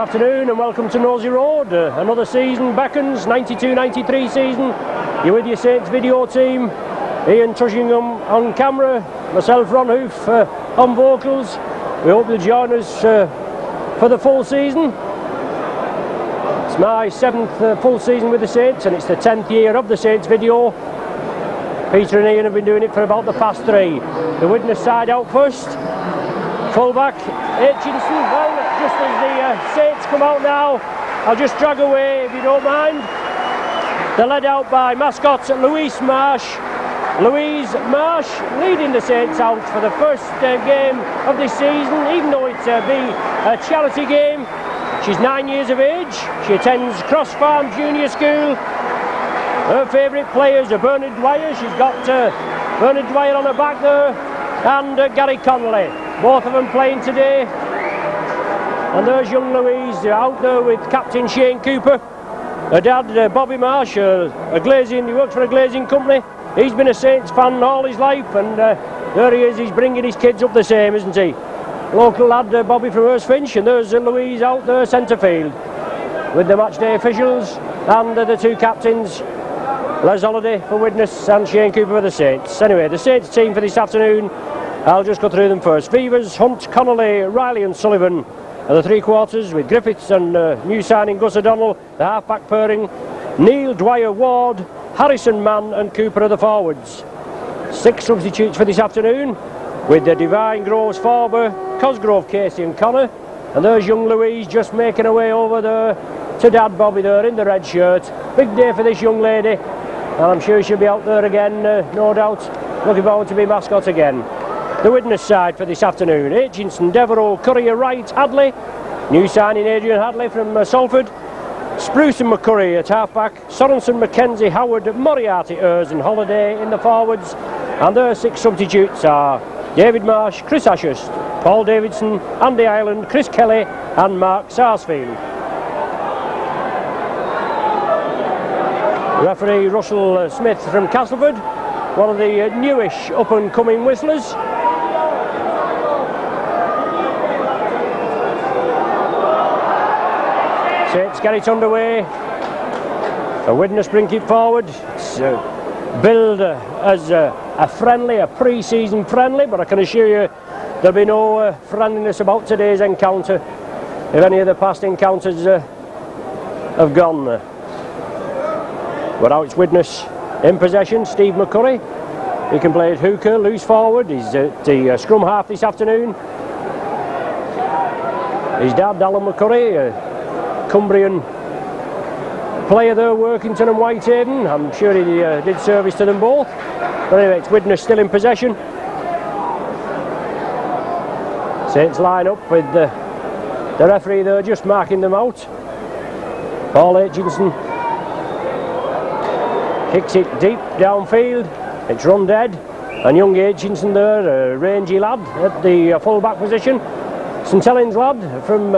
afternoon and welcome to Nosey Road. Another season beckons, 92-93 season. You're with your Saints video team. Ian Tushingham on camera, myself Ron Hoof on vocals. We hope you'll join us for the full season. It's my 7th full season with the Saints and it's the 10th year of the Saints video. Peter and Ian have been doing it for about the past 3. The Widnes side out first. Fullback Hutchinson. Well, just as the Saints come out now, I'll just drag away if you don't mind. They're led out by mascot Louise Marsh. Louise Marsh leading the Saints out for the first game of this season, even though it's be a charity game. She's 9 years of age. She attends Cross Farm Junior School. Her favourite players are Bernard Dwyer. She's got Bernard Dwyer on her back there and Gary Connolly. Both of them playing today. And there's young Louise out there with Captain Shane Cooper. Her dad, Bobby Marsh, a glazing, he works for a glazing company. He's been a Saints fan all his life and there he is, he's bringing his kids up the same, isn't he? Local lad, Bobby from Hurstfinch, and there's Louise out there centre field with the matchday officials and the two captains, Les Holliday for Widnes and Shane Cooper for the Saints. Anyway, the Saints team for this afternoon, I'll just go through them first. Vevers, Hunt, Connolly, Riley and Sullivan are the 3 quarters, with Griffiths and new signing Gus O'Donnell, the half-back pairing. Neil, Dwyer, Ward, Harrison, Mann and Cooper are the forwards. 6 substitutes for this afternoon, with the Divine, Groves, Farber, Cosgrove, Casey and Connor. And there's young Louise just making her way over there to Dad Bobby there in the red shirt. Big day for this young lady, and I'm sure she'll be out there again, no doubt. Looking forward to be mascot again. The Widnes side for this afternoon: Hutchinson, Devereux, Currier, Wright, Hadley. New signing Adrian Hadley from Salford. Spruce and McCurry at half-back. Sorensen, McKenzie, Howard, Moriarty, Ers and Holiday in the forwards. And their 6 substitutes are David Marsh, Chris Ashurst, Paul Davidson, Andy Ireland, Chris Kelly and Mark Sarsfield. Referee Russell Smith from Castleford, one of the newish up-and-coming whistlers. Saints get it underway. A Widnes bring it forward. It's billed as a friendly, a pre-season friendly, but I can assure you there'll be no friendliness about today's encounter if any of the past encounters have gone. But now it's Widnes in possession. Steve McCurry, he can play at hooker, loose forward. He's at the scrum half this afternoon. His dad, Alan McCurry, Cumbrian player there, Workington and Whitehaven. I'm sure he did service to them both. But anyway, it's Widnes still in possession. Saints line up with the referee there just marking them out. Paul Hutchinson kicks it deep downfield. It's run dead. And young Hutchinson there, a rangy lad at the full-back position. St Helens lad from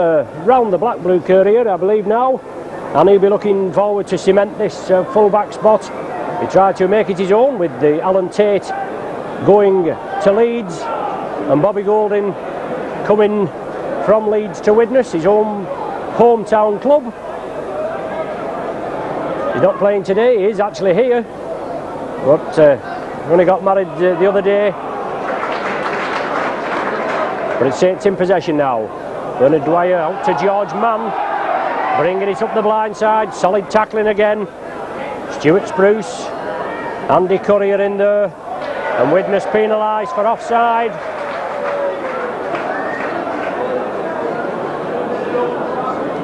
round the Black-Blue Courier, I believe now, and he'll be looking forward to cement this full-back spot. He tried to make it his own with the Alan Tate going to Leeds and Bobby Golding coming from Leeds to Widnes, his hometown club. He's not playing today, he is actually here, but when he got married the other day. But it's Saints in possession now. Bernard Dwyer out to George Mann, bringing it up the blind side. Solid tackling again. Stuart Spruce, Andy Currier in there, and Widnes penalised for offside.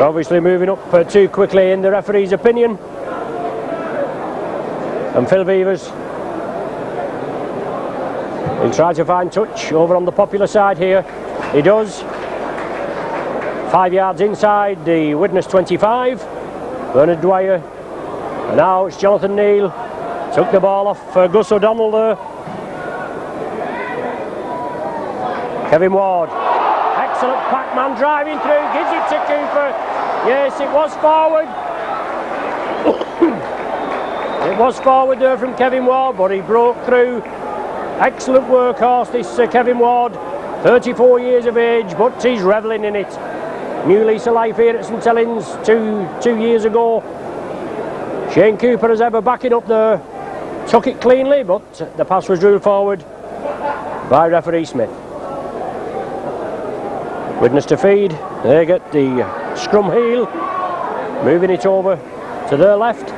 Obviously moving up too quickly in the referee's opinion. And Phil Vevers, he'll try to find touch over on the popular side here. He does. 5 yards inside the Widnes 25. Bernard Dwyer. And now it's Jonathan Neal. Took the ball off Gus O'Donnell there. Kevin Ward. Excellent Pac-Man driving through. Gives it to Cooper. Yes, it was forward. It was forward there from Kevin Ward, but he broke through. Excellent workhorse, this Kevin Ward. 34 years of age, but he's revelling in it. new lease of life here at St Helens two years ago. Shane Cooper as ever backing up there, took it cleanly, but the pass was ruled forward by referee Smith. Widnes to feed, they get the scrum heel, moving it over to their left.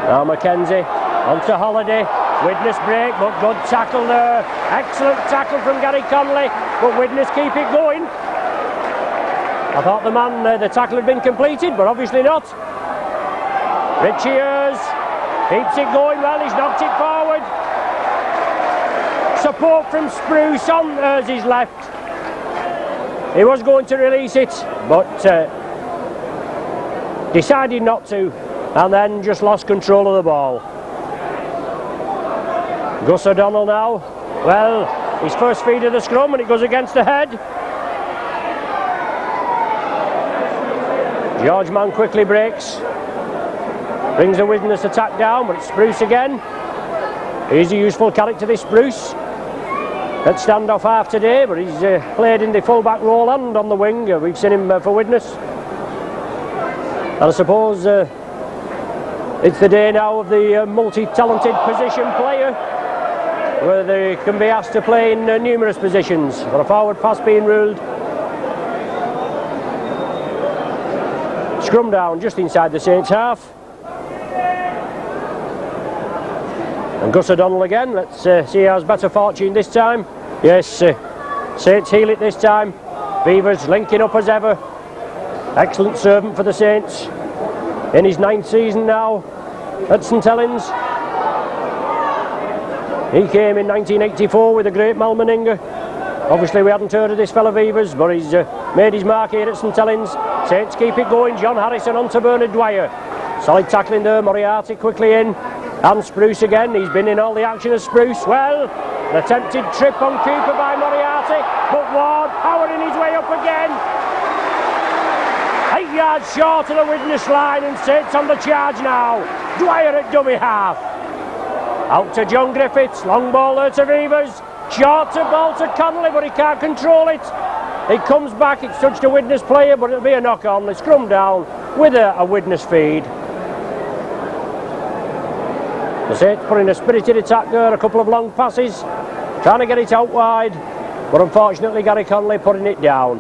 Now Mackenzie, onto Holiday, Widnes break, but good tackle there. Excellent tackle from Gary Conley, but Widnes keep it going. I thought the tackle had been completed, but obviously not. Richie Ayres keeps it going well, he's knocked it forward. Support from Spruce on Ayres' left. He was going to release it, but decided not to, and then just lost control of the ball. Gus O'Donnell now, well, his first feed of the scrum, and it goes against the head. George Mann quickly breaks, brings the Widnes attack down, but it's Spruce again. He's a useful character, this Spruce. At standoff half today, but he's played in the full-back role and on the wing. We've seen him for Widnes. And I suppose it's the day now of the multi-talented position player, where they can be asked to play in numerous positions. For a forward pass being ruled. Scrum down just inside the Saints half. And Gus O'Donnell again, let's see who has better fortune this time. Yes, Saints heel it this time. Beavers linking up as ever. Excellent servant for the Saints. In his 9th season now at St Helens. He came in 1984 with the great Mal Meninga. Obviously we hadn't heard of this fella Beavers, but he's made his mark here at St Helens. Saints keep it going, John Harrison onto Bernard Dwyer. Solid tackling there, Moriarty quickly in. And Spruce again, he's been in all the action of Spruce. Well, an attempted trip on Cooper by Moriarty, but Ward powering his way up again. 8 yards short of the Widnes line, and Saints on the charge now. Dwyer at dummy half. Out to John Griffiths, long ball there to Reavers. Short to ball to Connolly, but he can't control it. It comes back, it's touched a Widnes player, but it'll be a knock on. They scrum down with a Widnes feed. The Saints putting a spirited attack there, a couple of long passes, trying to get it out wide, but unfortunately Gary Conley putting it down.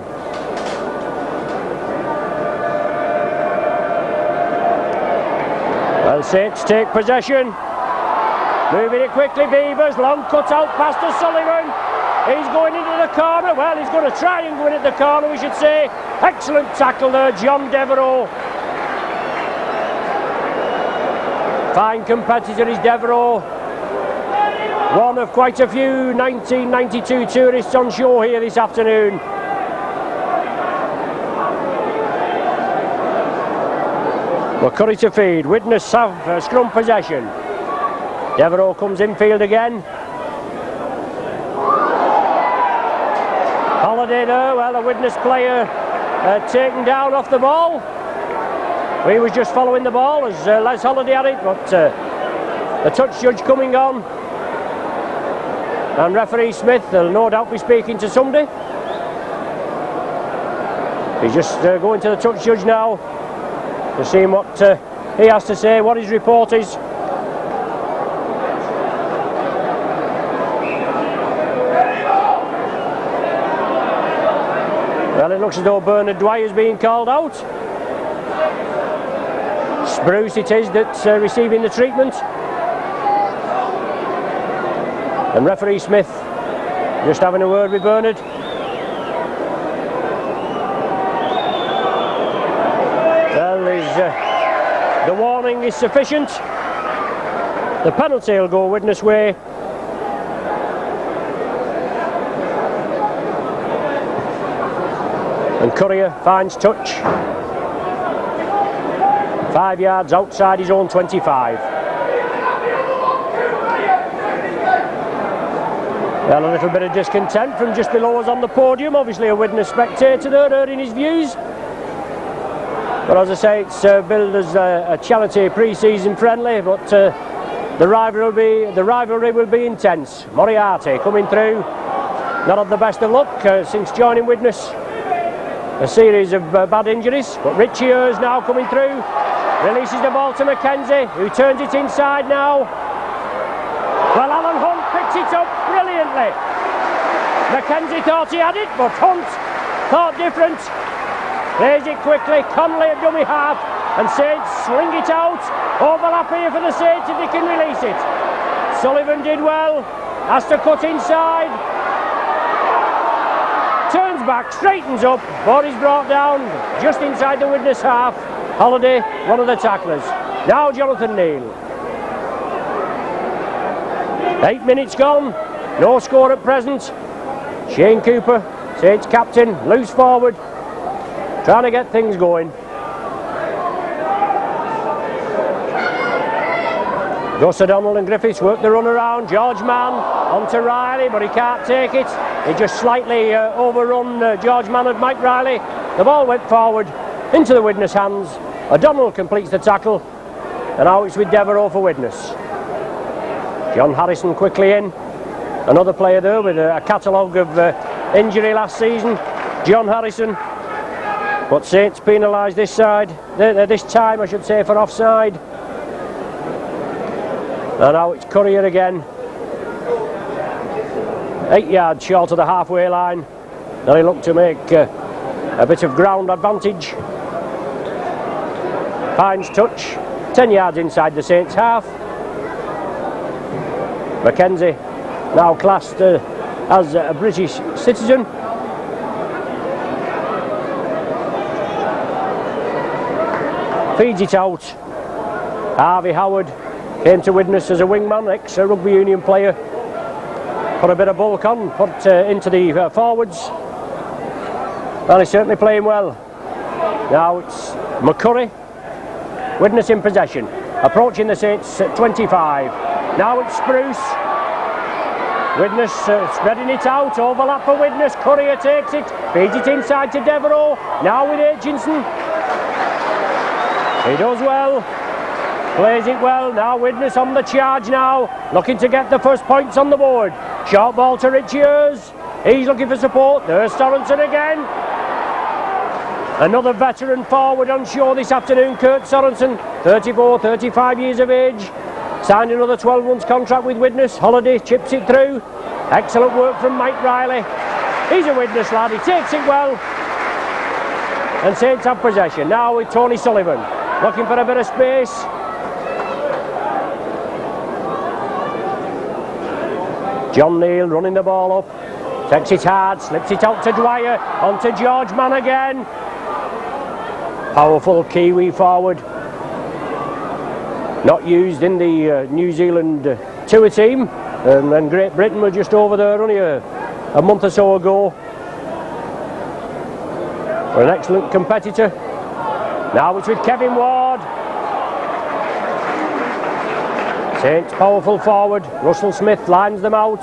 Well, Saints take possession, moving it quickly, Beavers, long cut out pass to Sullivan. He's going into the corner, well he's going to try and go in at the corner we should say. Excellent tackle there, John Devereux. Fine competitor is Devereux. One of quite a few 1992 tourists on show here this afternoon. Well, Curry to feed. Widnes have scrum possession. Devereux comes infield again. Holiday there, well, a Widnes player taken down off the ball. He was just following the ball as Les Holiday had it, but the touch judge coming on. And referee Smith will no doubt be speaking to somebody. He's just going to the touch judge now to see what he has to say, what his report is. Well, it looks as though Bernard Dwyer is being called out. Spruce it is that's receiving the treatment. And referee Smith just having a word with Bernard. Well, the warning is sufficient. The penalty will go Widnes way. And Courier finds touch. 5 yards outside his own 25. Well, a little bit of discontent from just below us on the podium. Obviously a Widnes spectator there hearing his views. But as I say, it's billed as a charity pre-season friendly, but the rivalry will be intense. Moriarty coming through. not had the best of luck since joining Widnes. A series of bad injuries, but Richie Ayres now coming through. Releases the ball to Mackenzie, who turns it inside now. Well, Alan Hunt picks it up brilliantly. Mackenzie thought he had it, but Hunt thought different. Plays it quickly, Connolly at dummy half, and Saints sling it out. Overlap here for the Saints if they can release it. Sullivan did well, has to cut inside. Turns back, straightens up, ball is brought down just inside the Widnes half. Holiday, one of the tacklers. Now Jonathan Neal. 8 minutes gone, no score at present. Shane Cooper, Saints captain, loose forward, trying to get things going. Gus O'Donnell and Griffiths work the run around. George Mann onto Riley, but he can't take it. He just slightly overrun George Mann and Mike Riley. The ball went forward into the Widnes hands. O'Donnell completes the tackle, and now it's with Devereux for Widnes. John Harrison quickly in. Another player there with a catalogue of injury last season. John Harrison. But Saints penalised this side, this time I should say, for offside. And now it's Courier again. 8 yards short of the halfway line. Now he looked to make a bit of ground advantage. Pines touch, 10 yards inside the Saints half. Mackenzie, now classed as a British citizen. Feeds it out. Harvey Howard came to Widnes as a wingman, ex-rugby union player. Put a bit of bulk on, put into the forwards. And he's certainly playing well. Now it's McCurry. Widnes in possession. Approaching the Saints at 25. Now it's Spruce. Widnes spreading it out. Overlap for Widnes. Courier takes it. Feeds it inside to Devereux. Now with Aitchinson. He does well. Plays it well. Now Widnes on the charge now. Looking to get the first points on the board. Short ball to Richie Ayres. He's looking for support. There's Sorensen again. Another veteran forward on show this afternoon, Kurt Sorensen. 34, 35 years of age. Signed another 12 months contract with Widnes. Holiday chips it through. Excellent work from Mike Riley. He's a Widnes lad. He takes it well. And Saints have possession. Now with Tony Sullivan. Looking for a bit of space. John Neal running the ball up. Takes it hard. Slips it out to Dwyer. On to George Mann again. Powerful Kiwi forward. Not used in the New Zealand tour team. And Great Britain were just over there only a month or so ago. For an excellent competitor. Now it's with Kevin Ward. Saints powerful forward. Russell Smith lines them out.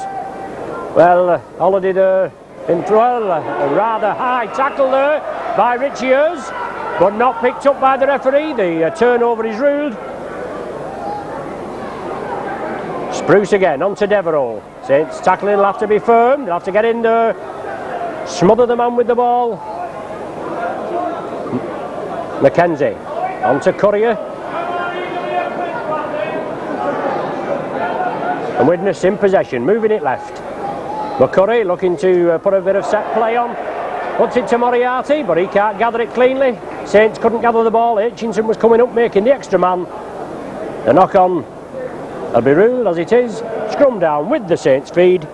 Well, Holiday there in trouble. A rather high tackle there by Richie Ayres, but not picked up by the referee. The turnover is ruled. Spruce again, on to Devereux. Saints tackling will have to be firm. They'll have to get in there, smother the man with the ball. Mackenzie, on to Courier. And Widnes in possession, moving it left. McCurry looking to put a bit of set play on. Puts it to Moriarty, but he can't gather it cleanly. Saints couldn't gather the ball. Aitchinson was coming up, making the extra man. The knock on will be ruled as it is. Scrum down with the Saints feed.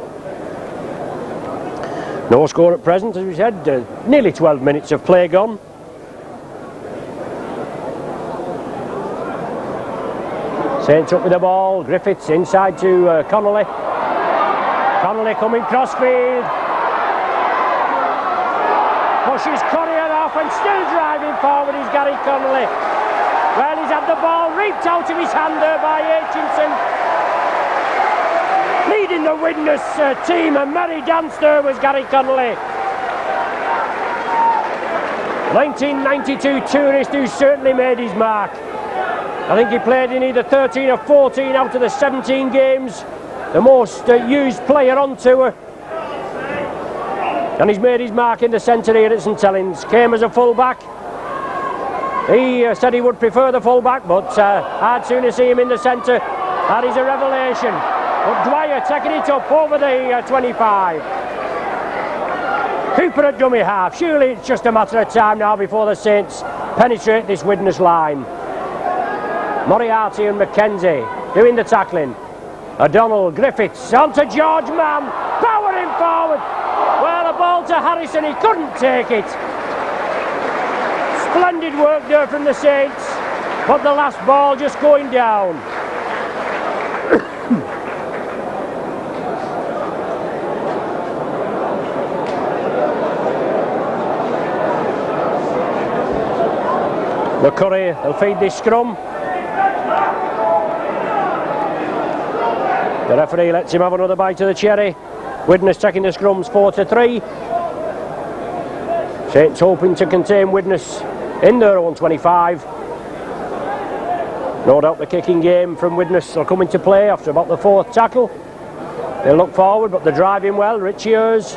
No score at present, as we said. Nearly 12 minutes of play gone. Saints up with the ball. Griffiths inside to Connolly. Connolly coming crossfield. Pushes Courier off and still driving forward is Gary Connolly. Well, he's had the ball reaped out of his hand there by Aitchinson. Leading the Widnes team, a merry dance there was Gary Connolly. 1992 tourist who certainly made his mark. I think he played in either 13 or 14 out of the 17 games. The most used player on tour. And he's made his mark in the centre here at St Helens. Came as a full-back. He said he would prefer the full-back, but I'd sooner see him in the centre. That is a revelation. But Dwyer taking it up over the 25. Cooper at dummy half. Surely it's just a matter of time now before the Saints penetrate this Widnes line. Moriarty and Mackenzie doing the tackling. O'Donnell, Griffiths, onto George Mann, powering forward. Well, a ball to Harrison, he couldn't take it. Splendid work there from the Saints, but the last ball just going down. McCurry will feed this scrum. The referee lets him have another bite of the cherry. Widnes taking the scrums 4-3. Saints hoping to contain Widnes in their own 25. No doubt the kicking game from Widnes will come into play after about the 4th tackle. They'll look forward, but they're driving well. Richie Ears,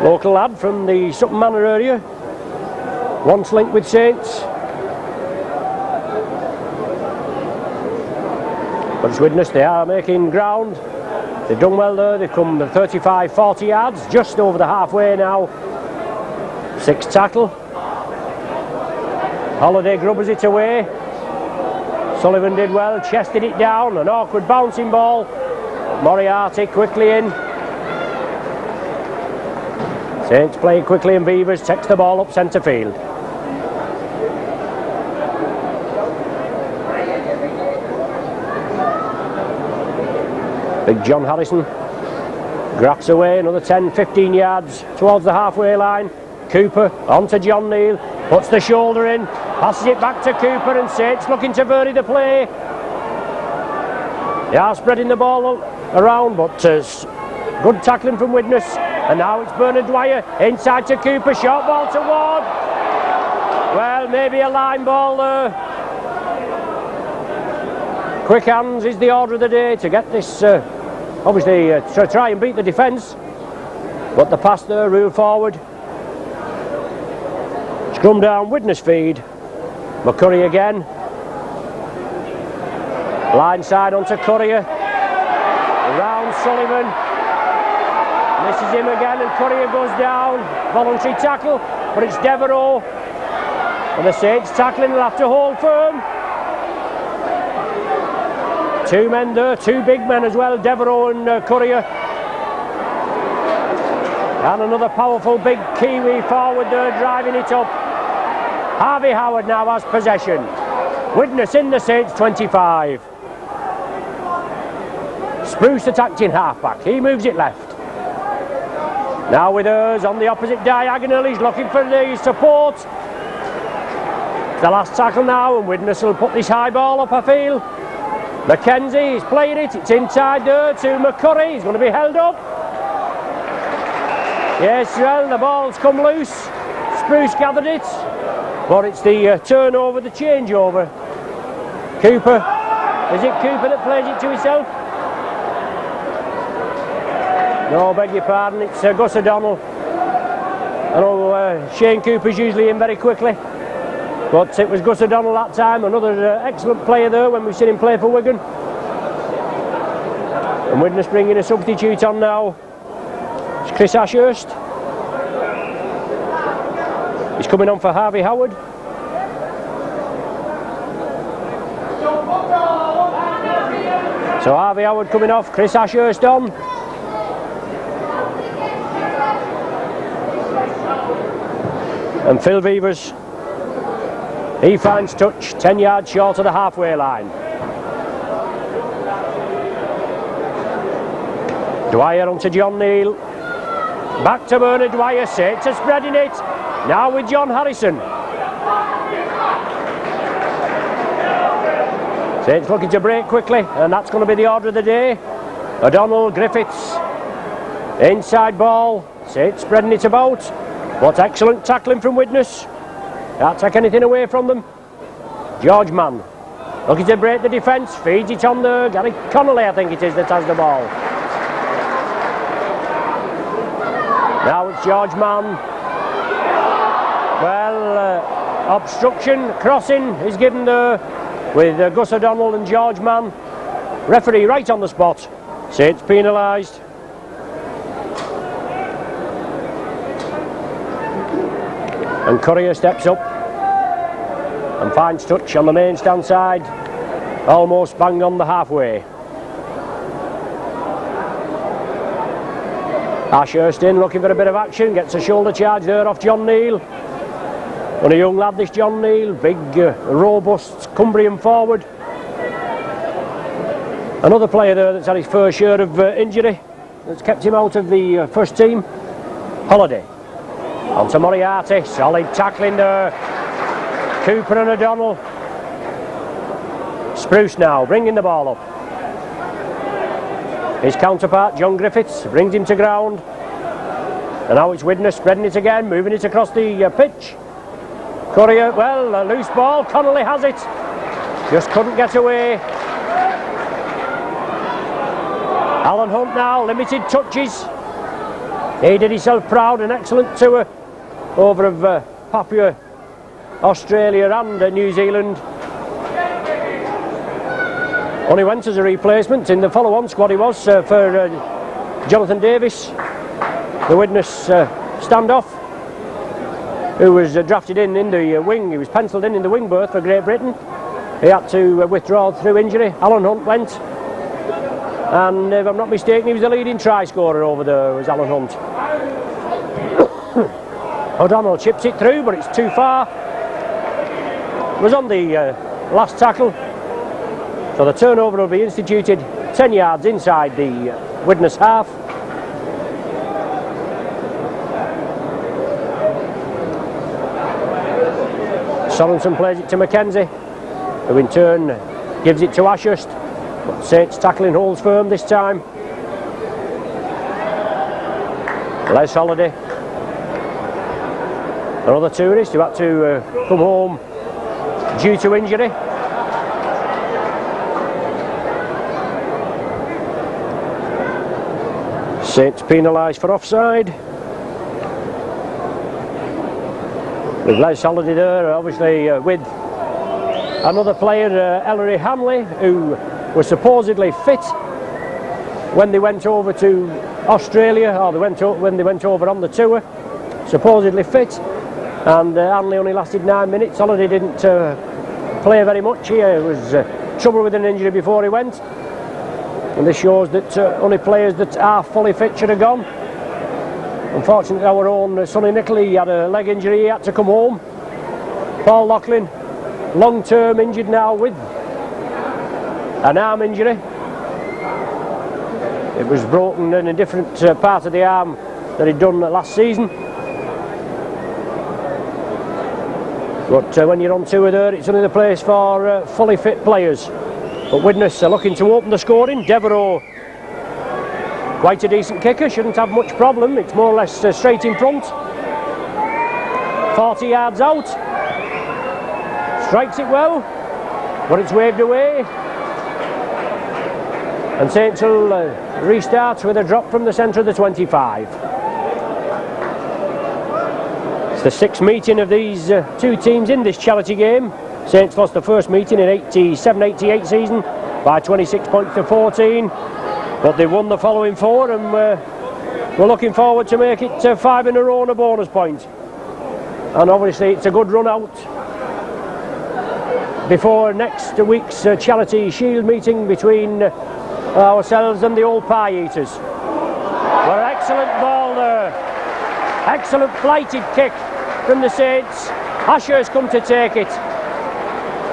local lad from the Sutton Manor area, once linked with Saints. But it's Widnes, they are making ground. They've done well there. They've come 35-40 yards, just over the halfway now. 6th tackle. Holiday grubbers it away. Sullivan did well, chested it down. An awkward bouncing ball. Moriarty quickly in. Saints play quickly and Beavers takes the ball up centre field. Big John Harrison grabs away another 10-15 yards towards the halfway line. Cooper onto John Neal, puts the shoulder in, passes it back to Cooper, and Saints looking to vary the play. They are spreading the ball around, but good tackling from Widnes. And now it's Bernard Dwyer inside to Cooper, short ball to Ward. Well, maybe a line ball there. Quick hands is the order of the day to get this, obviously to try and beat the defence. But the pass there, ruled forward. Scrum down, Widnes feed. McCurry again. Line side onto Courier. Around Sullivan. Misses him again and Courier goes down. Voluntary tackle, but it's Devereaux. And the Saints tackling will have to hold firm. 2 men there, 2 big men as well, Devereaux and Courier. And another powerful big Kiwi forward there, driving it up. Harvey Howard now has possession. Widnes in the Saints 25. Spruce attacked in half-back, he moves it left. Now with Ears on the opposite diagonal, he's looking for the support. The last tackle now, and Widnes will put this high ball up, I feel. Mackenzie is playing it, it's inside there to McCurry, he's going to be held up. Yes, well, the ball's come loose. Spruce gathered it, but it's the turnover, the changeover. Cooper, is it Cooper that plays it to himself? No, beg your pardon, it's Gus O'Donnell. I know Shane Cooper's usually in very quickly, but it was Gus O'Donnell that time, another excellent player there when we've seen him play for Wigan. And Widnes bringing a substitute on now. It's Chris Ashurst. He's coming on for Harvey Howard. So Harvey Howard coming off, Chris Ashurst on. And Phil Beavers, he finds touch, 10 yards short of the halfway line. Dwyer onto John Neal. Back to Bernard Dwyer, Saints are spreading it. Now with John Harrison. Saints looking to break quickly, and that's going to be the order of the day. O'Donnell, Griffiths, inside ball. Saints spreading it about. What excellent tackling from Widnes. Can't take anything away from them. George Mann looking to break the defence, feeds it on there. Gary Connolly, I think it is, that has the ball. Now it's George Mann. Well, obstruction, crossing is given there with Gus O'Donnell and George Mann. Referee right on the spot. Saints penalised. And Courier steps up and finds touch on the main stand side, almost bang on the halfway. Ashurst in looking for a bit of action, gets a shoulder charge there off John Neal. And a young lad, this John Neal, big, robust Cumbrian forward. Another player there that's had his fair share of injury, that's kept him out of the first team. Holiday. On to Moriarty, solid tackling there. Cooper and O'Donnell. Spruce now, bringing the ball up. His counterpart, John Griffiths, brings him to ground. And now it's Widnes spreading it again, moving it across the pitch. Courier, well, a loose ball, Connolly has it. Just couldn't get away. Alan Hunt now, limited touches. He did himself proud, an excellent tour over of Papua, Australia and New Zealand. Only went as a replacement in the follow-on squad he was for Jonathan Davis, the Widnes standoff, who was drafted in the wing. He was pencilled in the wing berth for Great Britain. He had to withdraw through injury. Alan Hunt went, and if I'm not mistaken, he was the leading try scorer over there, was Alan Hunt. O'Donnell chips it through, but it's too far. Was on the last tackle, so the turnover will be instituted 10 yards inside the Widnes half. Sorensen plays it to Mackenzie, who in turn gives it to Ashurst, but Saints tackling holds firm this time. Les Holiday, another tourist who had to come home due to injury. Saints penalised for offside. With Les Holiday there, obviously with another player, Ellery Hamley, who was supposedly fit when they went over to Australia, or when they went over on the tour, supposedly fit. And Hanley only lasted 9 minutes. Holiday didn't play very much. He was trouble with an injury before he went. And this shows that only players that are fully fit should have gone. Unfortunately, our own Sonny Nickley had a leg injury, he had to come home. Paul Loughlin, long-term injured now with an arm injury. It was broken in a different part of the arm that he'd done last season. But when you're on tour there, it's only the place for fully fit players. But Widnes are looking to open the scoring. Devereux, quite a decent kicker, shouldn't have much problem. It's more or less straight in front. 40 yards out. Strikes it well, but it's waved away. And Saints will restart with a drop from the centre of the 25. It's the sixth meeting of these two teams in this charity game. Saints lost the first meeting in 87-88 season by 26 points to 14. But they won the following four, and we're looking forward to make it 5 in a row and a bonus point. And obviously it's a good run out before next week's charity shield meeting between ourselves and the old pie eaters. Well, excellent ball there. Excellent flighted kick from the Saints. Ashurst come to take it.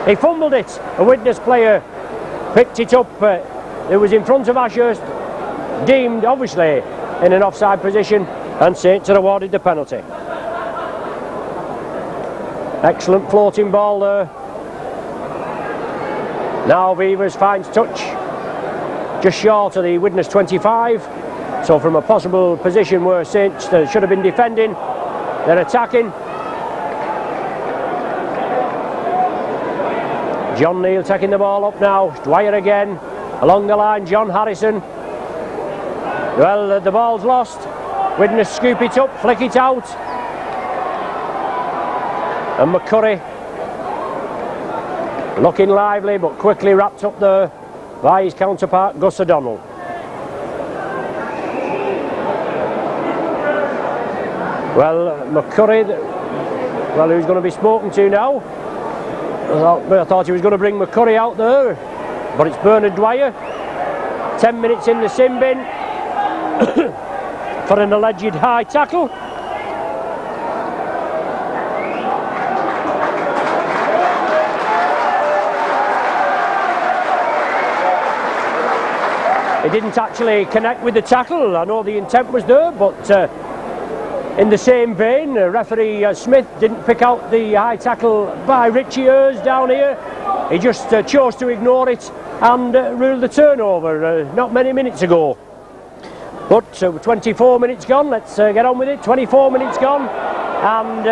He fumbled it. A Widnes player picked it up. It was in front of Ashurst, deemed obviously in an offside position, and Saints are awarded the penalty. Excellent floating ball there. Now Beavers finds touch just short of the Widnes 25. So from a possible position where Saints should have been defending, they're attacking. John Neal taking the ball up now. Dwyer again. Along the line, John Harrison. Well, the ball's lost. Widnes scoop it up, flick it out. And McCurry looking lively but quickly wrapped up there by his counterpart Gus O'Donnell. Well, McCurry, well, who's going to be spoken to now? I thought he was going to bring McCurry out there, but it's Bernard Dwyer. 10 minutes in the sin bin for an alleged high tackle. He didn't actually connect with the tackle. I know the intent was there, but in the same vein, referee Smith didn't pick out the high tackle by Richie Ayres down here. He just chose to ignore it and ruled the turnover not many minutes ago. But 24 minutes gone, let's get on with it. 24 minutes gone and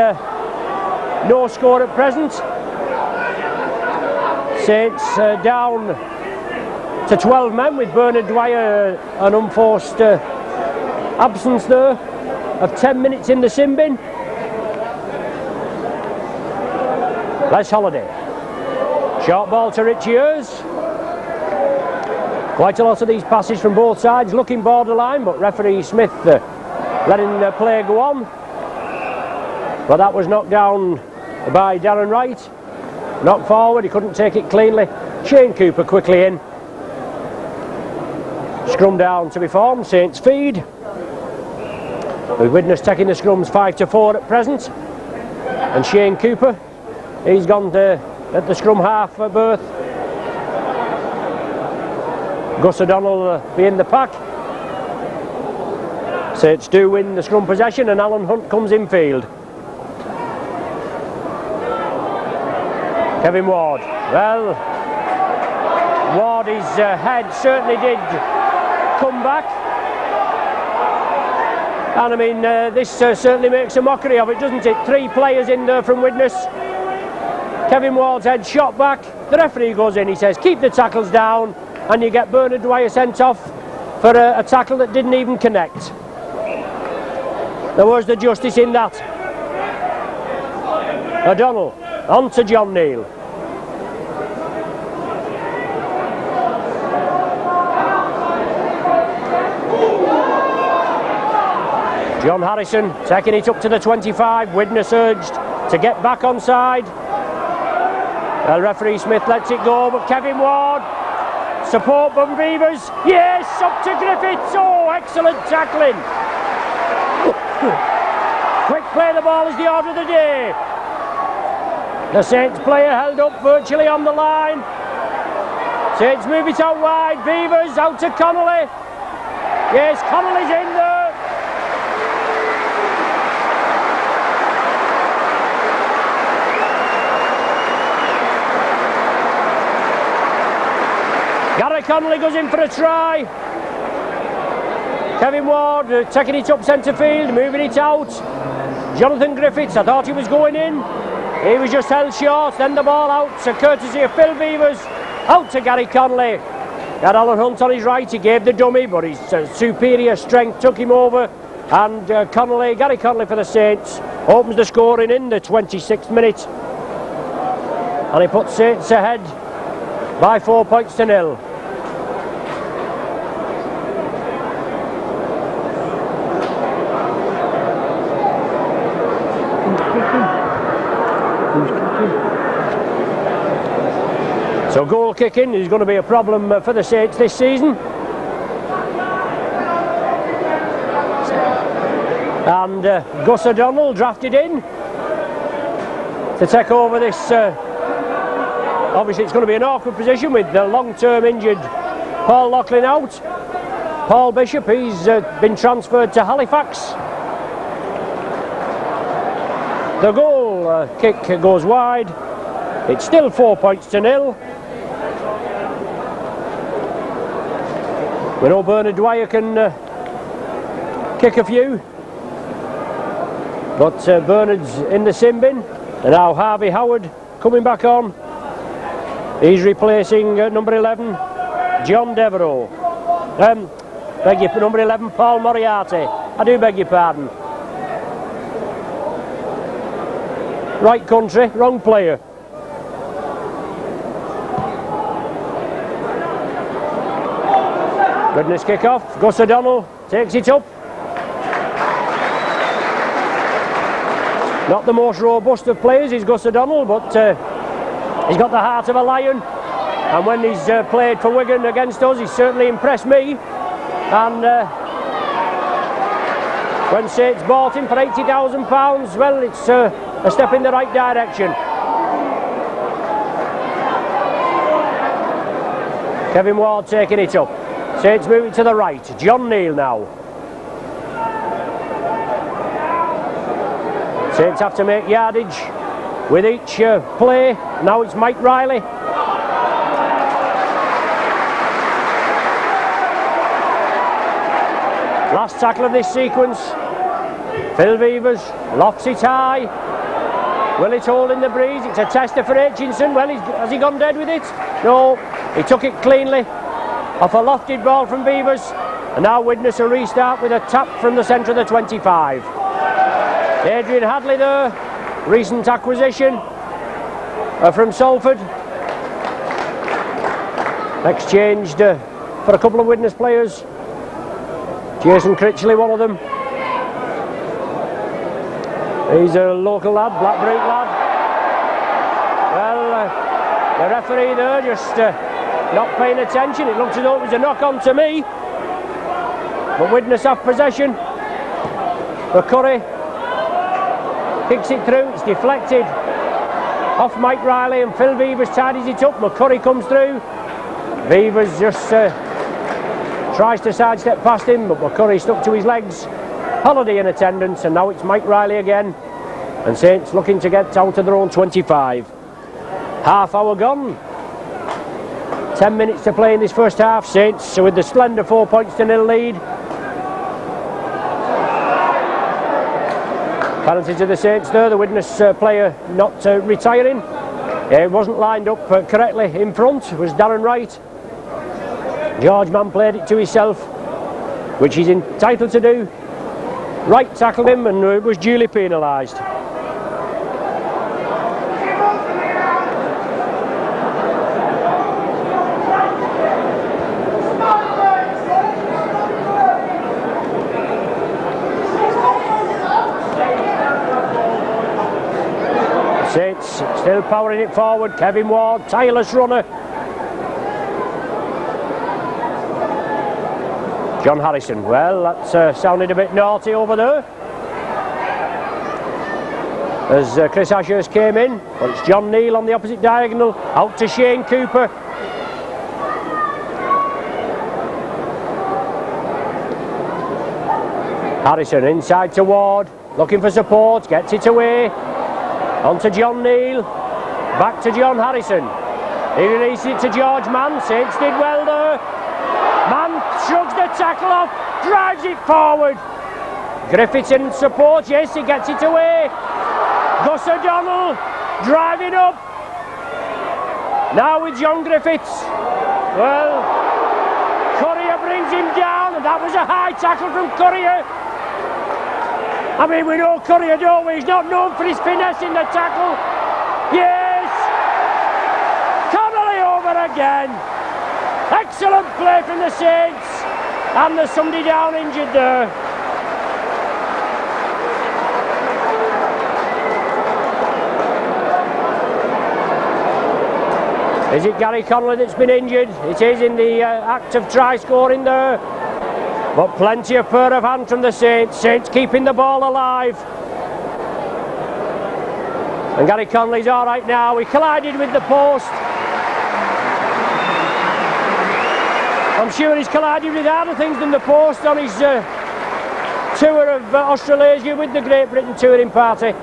no score at present. Saints down to 12 men with Bernard Dwyer, an unforced absence there of 10 minutes in the sin bin. Les Holliday. Short ball to Richie Ayres. Quite a lot of these passes from both sides, looking borderline, but referee Smith letting the play go on. But that was knocked down by Darren Wright. Knocked forward, he couldn't take it cleanly. Shane Cooper quickly in. Scrum down to be formed, Saints feed. With Widnes taking the scrums 5-4 at present. And Shane Cooper, he's gone to at the scrum half berth. Gus O'Donnell be in the pack. Saints do win the scrum possession and Alan Hunt comes in field. Kevin Ward. Well, Ward, his head certainly did come back. And I mean, this certainly makes a mockery of it, doesn't it? 3 players in there from Widnes. Kevin Ward's head shot back. The referee goes in, he says, keep the tackles down, and you get Bernard Dwyer sent off for a tackle that didn't even connect. There was the justice in that. O'Donnell, on to John Neal. John Harrison taking it up to the 25. Widnes urged to get back on side. Well, referee Smith lets it go, but Kevin Ward, support from Beavers. Yes, up to Griffiths. Oh, excellent tackling. Quick play the ball is the order of the day. The Saints player held up virtually on the line. Saints move it out wide. Beavers out to Connolly. Yes, Connolly's in there. Gary Connolly goes in for a try. Kevin Ward taking it up centre field, moving it out. Jonathan Griffiths, I thought he was going in. He was just held short, then the ball out, courtesy of Phil Beavers. Out to Gary Connolly. Had Alan Hunt on his right, he gave the dummy, but his superior strength took him over. And Gary Connolly for the Saints, opens the scoring in the 26th minute. And he puts Saints ahead by 4 points to 0. So goal kicking is going to be a problem for the Saints this season. And Gus O'Donnell drafted in to take over this. Obviously it's going to be an awkward position with the long-term injured Paul Loughlin out. Paul Bishop, he's been transferred to Halifax. The goal kick goes wide. It's still 4 points to 0. We know Bernard Dwyer can kick a few, but Bernard's in the sin bin, and now Harvey Howard coming back on. He's replacing number 11, John Devereux. Number 11, Paul Moriarty. I do beg your pardon. Right country, wrong player. Widnes kick off. Gus O'Donnell takes it up. Not the most robust of players is Gus O'Donnell, but he's got the heart of a lion. And when he's played for Wigan against us, he's certainly impressed me. And when Saints bought him for £80,000, well, it's a step in the right direction. Kevin Ward taking it up. Saints moving to the right. John Neal now. Saints have to make yardage with each play. Now it's Mike Riley. Last tackle of this sequence. Phil Beavers lofts it high. Will it hold in the breeze? It's a tester for Aitchinson. Well, has he gone dead with it? No, he took it cleanly off a lofted ball from Beavers. And now Widnes a restart with a tap from the centre of the 25. Adrian Hadley there, recent acquisition from Salford. Exchanged for a couple of Widnes players. Jason Critchley, one of them. He's a local lad, Blackbrook lad. Well, the referee there just not paying attention. It looks as though it was a knock on to me. But Widnes have possession. McCurry kicks it through, it's deflected off Mike Riley, and Phil Beavers tidies it up. McCurry comes through. Beavers just tries to sidestep past him, but McCurry stuck to his legs. Holiday in attendance, and now it's Mike Riley again. And Saints looking to get out of their own 25. Half hour gone. 10 minutes to play in this first half. Saints with the slender 4 points to nil lead. Penalty to the Saints there. The Widnes player not retiring. It wasn't lined up correctly in front. It was Darren Wright. George Mann played it to himself, which he's entitled to do. Wright tackled him and was duly penalised. Saints still powering it forward. Kevin Ward, tireless runner. John Harrison, well, that's sounded a bit naughty over there as Chris Ashurst came in, but it's John Neal on the opposite diagonal, out to Shane Cooper. Harrison inside to Ward, looking for support, gets it away, on to John Neal, back to John Harrison. He released it to George Mann. Saints did well there. Mann shrugs the tackle off, drives it forward. Griffiths in support, yes, he gets it away. Gus O'Donnell driving up. Now with John Griffiths. Well, Courier brings him down, and that was a high tackle from Courier. I mean, we know Courier, don't we? He's not known for his finesse in the tackle. Yes! Connolly over again. Excellent play from the Saints. And there's somebody down injured there. Is it Gary Connolly that's been injured? It is in the act of try scoring there. But plenty of pair of hand from the Saints. Saints keeping the ball alive. And Gary Connolly's all right now. He collided with the post. I'm sure he's collided with harder things than the post on his tour of Australasia with the Great Britain touring party.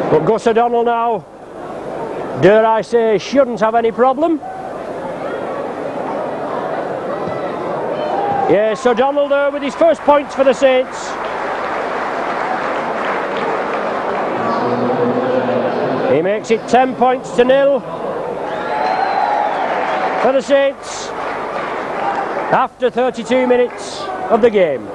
But Gus O'Donnell now, dare I say, shouldn't have any problem. Yes, O'Donnell there with his first points for the Saints. He makes it 10 points to 0 for the Saints after 32 minutes of the game.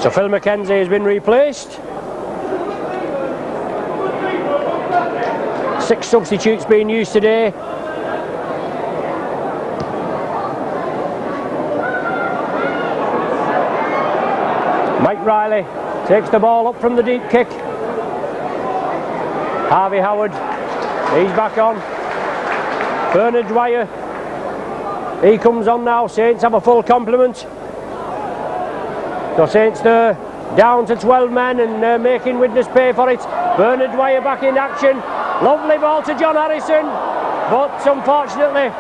So Phil McKenzie has been replaced. 6 substitutes being used today. Mike Riley takes the ball up from the deep kick. Harvey Howard, he's back on. Bernard Dwyer, he comes on now. Saints have a full complement. So Saints there, down to 12 men and making Widnes pay for it. Bernard Dwyer back in action. Lovely ball to John Harrison, but unfortunately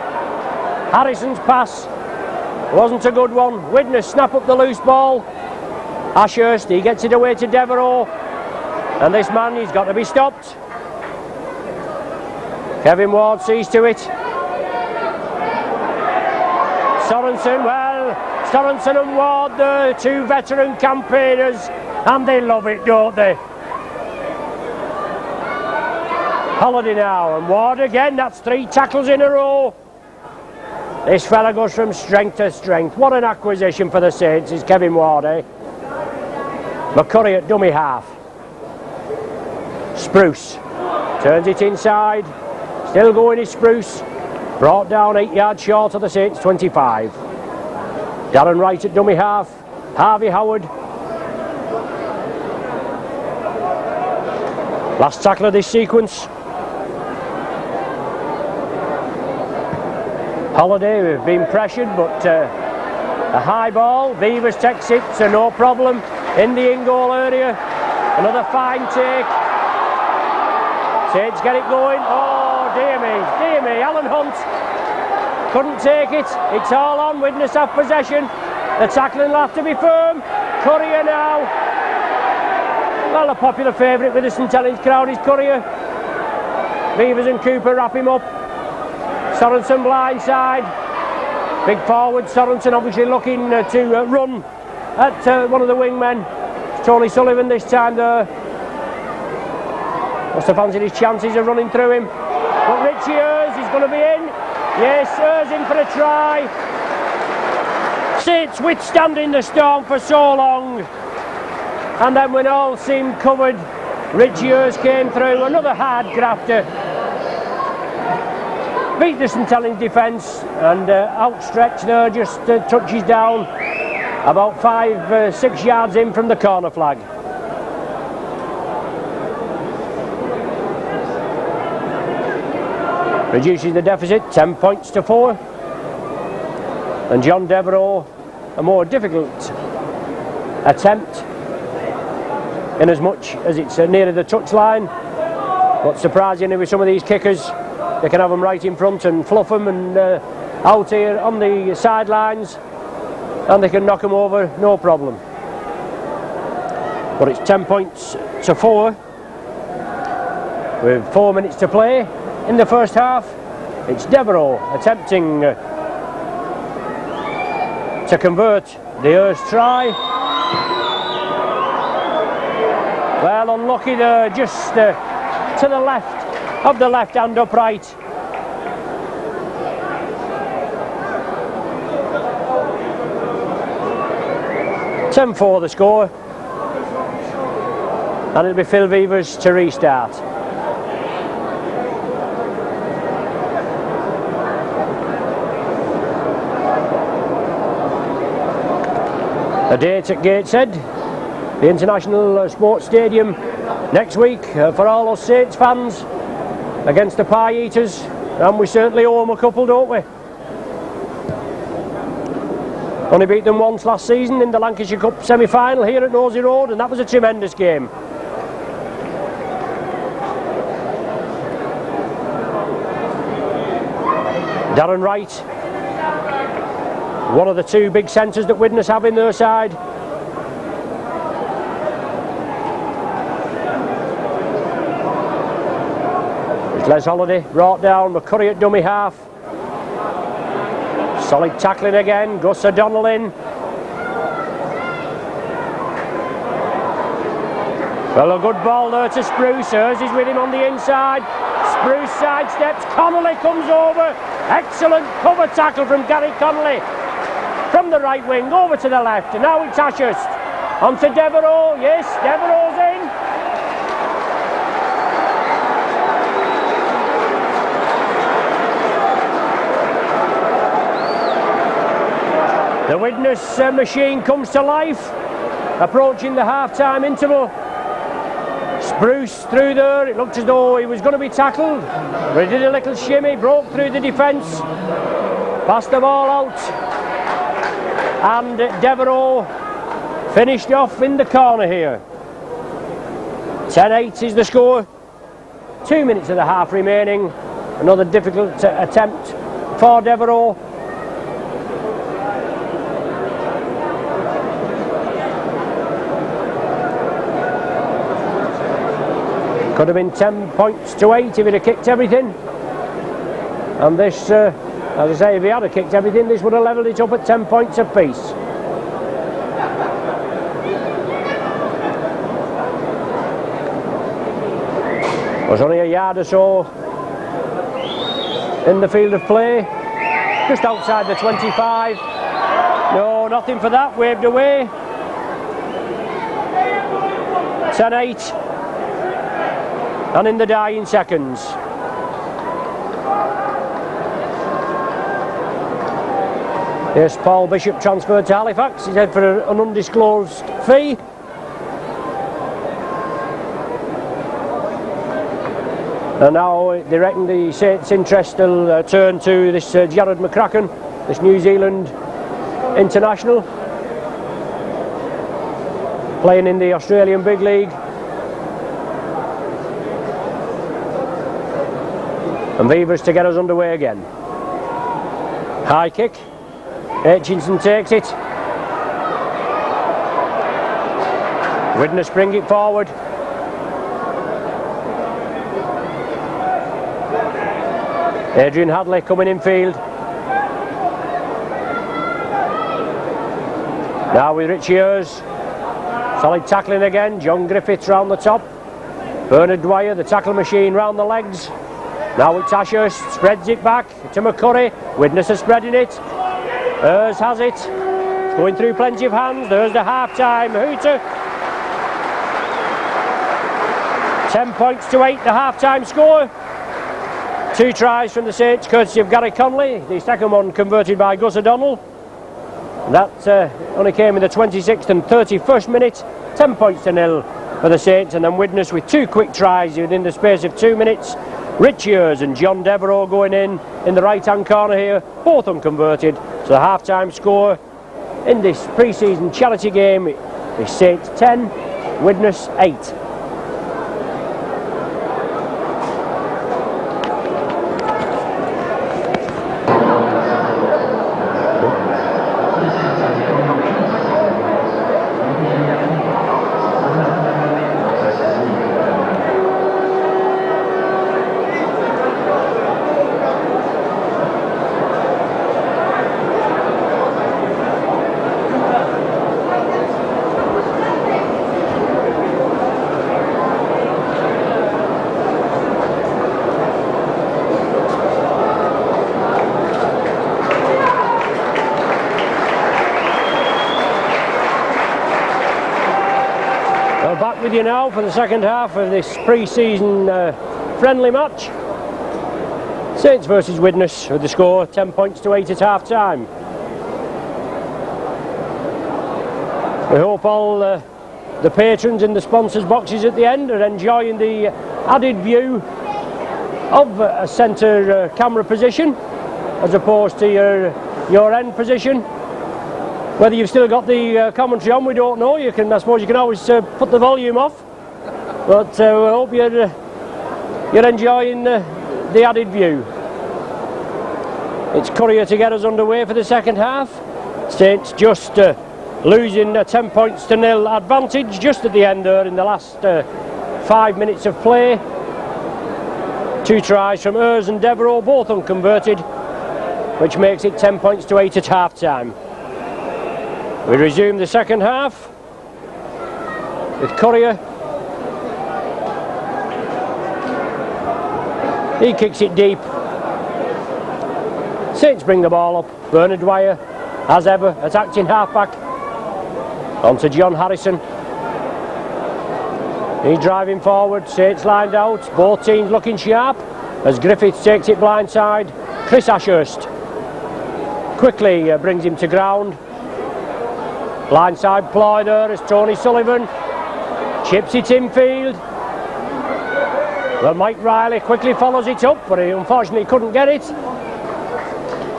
Harrison's pass wasn't a good one. Widnes snap up the loose ball. Ashurst, he gets it away to Devereux, and this man, he's got to be stopped. Kevin Ward sees to it. Sorensen, well, Sorensen and Ward, the 2 veteran campaigners, and they love it, don't they? Holiday now, and Ward again, that's 3 tackles in a row. This fella goes from strength to strength. What an acquisition for the Saints is Kevin Ward, eh? McCurry at dummy half. Spruce turns it inside. Still going is Spruce. Brought down 8 yards short of the Saints 25. Darren Wright at dummy half. Harvey Howard. Last tackle of this sequence. Holiday, we've been pressured, but a high ball. Beavers takes it, so no problem. In the in-goal area. Another fine take. Saints get it going. Oh, dear me, Alan Hunt couldn't take it. It's all on. Widnes have possession. The tackling will have to be firm. Courier now. Well, a popular favourite with the St Helens crowd is Courier. Beavers and Cooper wrap him up. Sorensen blindside. Big forward Sorensen obviously looking to run at one of the wingmen. It's Tony Sullivan this time there. Must have fancied his chances of running through him. But Richie Ears is going to be in. Yes, Ears in for a try. Saints withstanding the storm for so long. And then when all seemed covered, Richie Ears came through. Another hard grafter. Beat the St Helens defence and outstretched there, just touches down. About 5-6 yards in from the corner flag. Reduces the deficit 10 points to 4. And John Devereux, a more difficult attempt in as much as it's nearer the touchline. But surprisingly with some of these kickers, they can have them right in front and fluff them and out here on the sidelines. And they can knock them over, no problem. But it's 10 points to 4 with 4 minutes to play in the first half. It's Devereux attempting to convert the Earth try. Well, unlucky there, just to the left of the left hand upright. (10-4) the score, and it'll be Phil Vevers to restart. A date at Gateshead, the International Sports Stadium, next week for all us Saints fans against the Pie Eaters, and we certainly owe them a couple, don't we? Only beat them once last season in the Lancashire Cup semi-final here at Nosey Road, and that was a tremendous game. Darren Wright, one of the 2 big centres that Widnes have in their side. It's Les Holiday brought down. McCurry at dummy half. Solid tackling again, Gus O'Donnell in. Well, a good ball there to Spruce. Hers is with him on the inside. Spruce sidesteps, Connolly comes over. Excellent cover tackle from Gary Connolly. From the right wing over to the left, and now it's Ashurst. On to Devereux, yes, Devereux's in. The Widnes machine comes to life, approaching the half-time interval. Spruce through there, it looked as though he was going to be tackled, but he did a little shimmy, broke through the defence, passed the ball out, and Devereux finished off in the corner here. 10-8 is the score, 2 minutes of the half remaining, another difficult attempt for Devereux. Could have been 10 points to 8 if he'd have kicked everything. And this, as I say, if he had have kicked everything, this would have levelled it up at 10 points apiece. There's only a yard or so in the field of play, just outside the 25. No, nothing for that, waved away. 10-8. And in the dying seconds. Yes, Paul Bishop transferred to Halifax. He's head for an undisclosed fee. And now they reckon the Saints' interest will turn to this Jared McCracken, this New Zealand international, playing in the Australian Big League. And Beavers to get us underway again. High kick. Aitchinson takes it. Widnes bring it forward. Adrian Hadley coming in field. Now with Richie Hers. Solid tackling again. John Griffiths round the top. Bernard Dwyer, the tackle machine, round the legs. Now it's Ashurst, spreads it back to McCurry. Widnes is spreading it. Hers has it. It's going through plenty of hands. There's the half-time hooter. 10 points to 8, the half-time score. 2 tries from the Saints, courtesy of Gary Connolly. The second one converted by Gus O'Donnell. That only came in the 26th and 31st minute. 10 points to 0 for the Saints, and then Widnes with 2 quick tries within the space of 2 minutes. Richie Hers and John Devereux going in the right-hand corner here, both unconverted. So the half-time score in this pre-season charity game is Saints 10, Widnes 8. Back with you now for the second half of this pre-season friendly match. Saints versus Widnes with the score 10 points to 8 at half-time. We hope all the patrons in the sponsors boxes at the end are enjoying the added view of a centre camera position as opposed to your end position. Whether you've still got the commentary on, we don't know. I suppose you can always put the volume off. But we hope you're enjoying the added view. It's Courier to get us underway for the second half. Saints just losing 10 points to 0 advantage just at the end there in the last 5 minutes of play. 2 tries from Hers and Devereux, both unconverted. which makes it 10 points to 8 at half time. We resume the second half with Courier. He kicks it deep. Saints bring the ball up. Bernard Dwyer, as ever, attacked in half-back. On to John Harrison. He's driving forward. Saints lined out. Both teams looking sharp as Griffiths takes it blindside. Chris Ashurst quickly brings him to ground. Blindside ploy there as Tony Sullivan chips it infield. Well, Mike Riley quickly follows it up, but he unfortunately couldn't get it.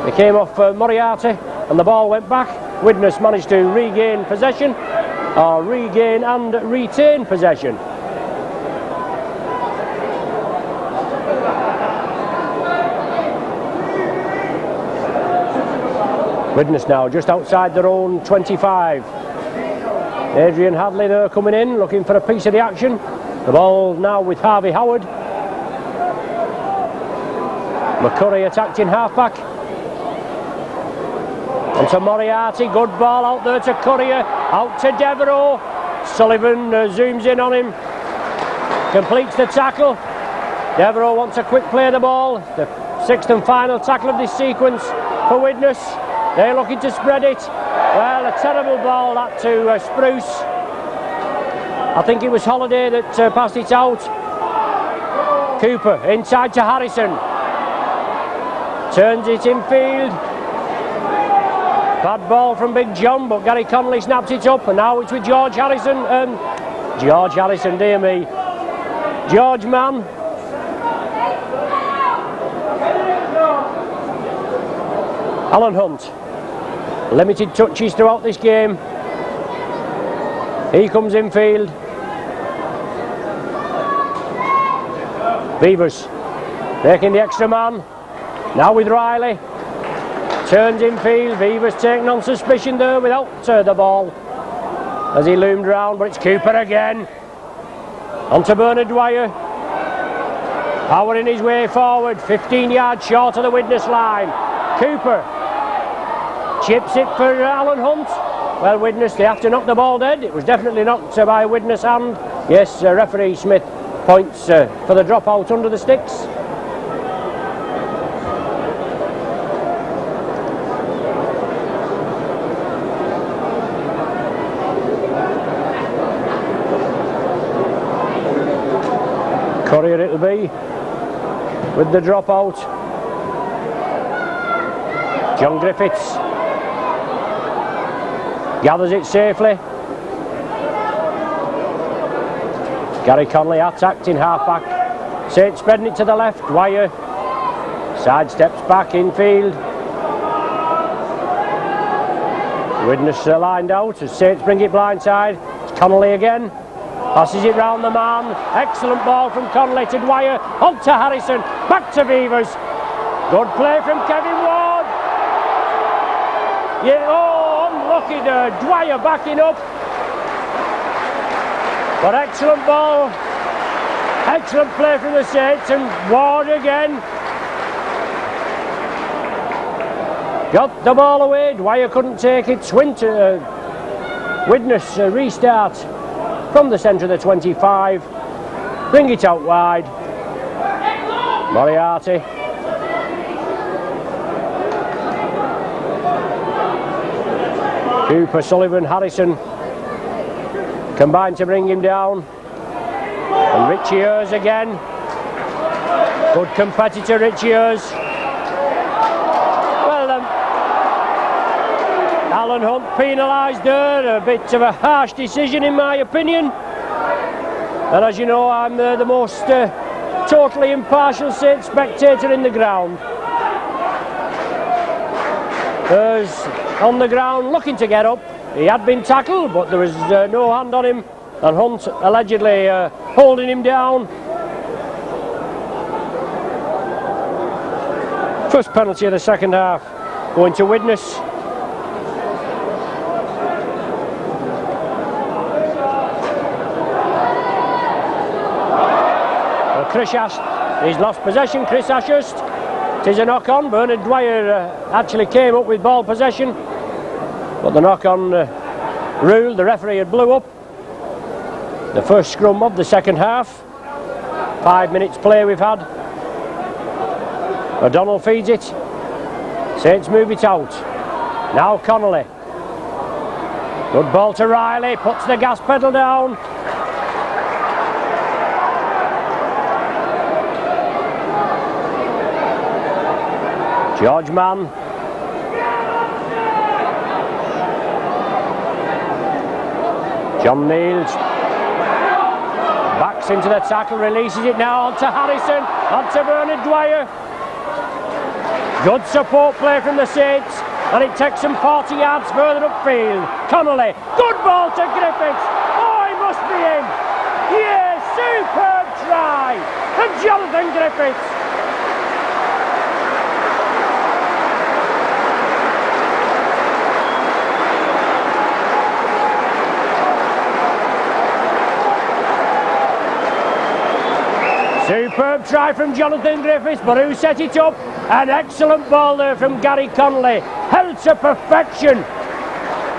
It came off Moriarty and the ball went back. Widnes managed to regain possession, or regain and retain possession. Widnes now just outside their own 25. Adrian Hadley there coming in, looking for a piece of the action. The ball now with Harvey Howard. McCurry attacked in half-back. And to Moriarty, good ball out there to Courier, out to Devereux. Sullivan zooms in on him, completes the tackle. Devereux wants a quick play of the ball. The sixth and final tackle of this sequence for Widnes. They're looking to spread it. Well, a terrible ball that to Spruce. I think it was Holiday that passed it out. Cooper inside to Harrison. Turns it infield. Bad ball from Big John, but Gary Connolly snaps it up, and now it's with George Harrison. George Harrison, dear me. George Mann. Alan Hunt. Limited touches throughout this game. He comes infield. Beavers taking the extra man. Now with Riley. Turns infield. Beavers taking on suspicion there without the ball as he loomed round, but it's Cooper again. On to Bernard Dwyer. Powering his way forward. 15 yards short of the Widnes line. Cooper chips it for Alan Hunt. Well, Widnes, they have to knock the ball dead. It was definitely knocked by a Widnes hand. Yes, referee Smith points for the dropout under the sticks. Courier it'll be with the dropout. John Griffiths gathers it safely. Gary Connolly attacked in half-back. Saints spreading it to the left. Dwyer sidesteps back infield. Widnes lined out as Saints bring it blindside. It's Connolly again. Passes it round the man. Excellent ball from Connolly to Dwyer. On to Harrison. Back to Beavers. Good play from Kevin Ward. Yeah, oh, unlucky there. Dwyer backing up. But excellent ball. Excellent play from the Saints, and Ward again. Got the ball away. Dwyer couldn't take it. Swinton, Widnes restart from the centre of the 25. Bring it out wide. Moriarty. Cooper, Sullivan, Harrison combined to bring him down. And Richie Ayres again. Good competitor, Richie Ayres. Well, Alan Hunt penalised there. A bit of a harsh decision in my opinion. And as you know, I'm the most totally impartial Saints spectator in the ground. Ayres on the ground looking to get up. He had been tackled, but there was no hand on him, and Hunt allegedly holding him down. First penalty of the second half going to Widnes. Chris Ashurst, he's lost possession. Chris Ashurst It is a knock-on. Bernard Dwyer actually came up with ball possession, but the knock-on rule, the referee had blew up. The first scrum of the second half. 5 minutes play we've had. O'Donnell feeds it. Saints move it out. Now Connolly. Good ball to Riley. Puts the gas pedal down. George Mann. John Neal backs into the tackle, releases it now onto Harrison, onto Bernard Dwyer. Good support play from the Saints, and it takes them 40 yards further upfield. Connolly, good ball to Griffiths. Oh, he must be in. Yes, superb try from Jonathan Griffiths. Superb try from Jonathan Griffiths, but who set it up? An excellent ball there from Gary Connolly, held to perfection.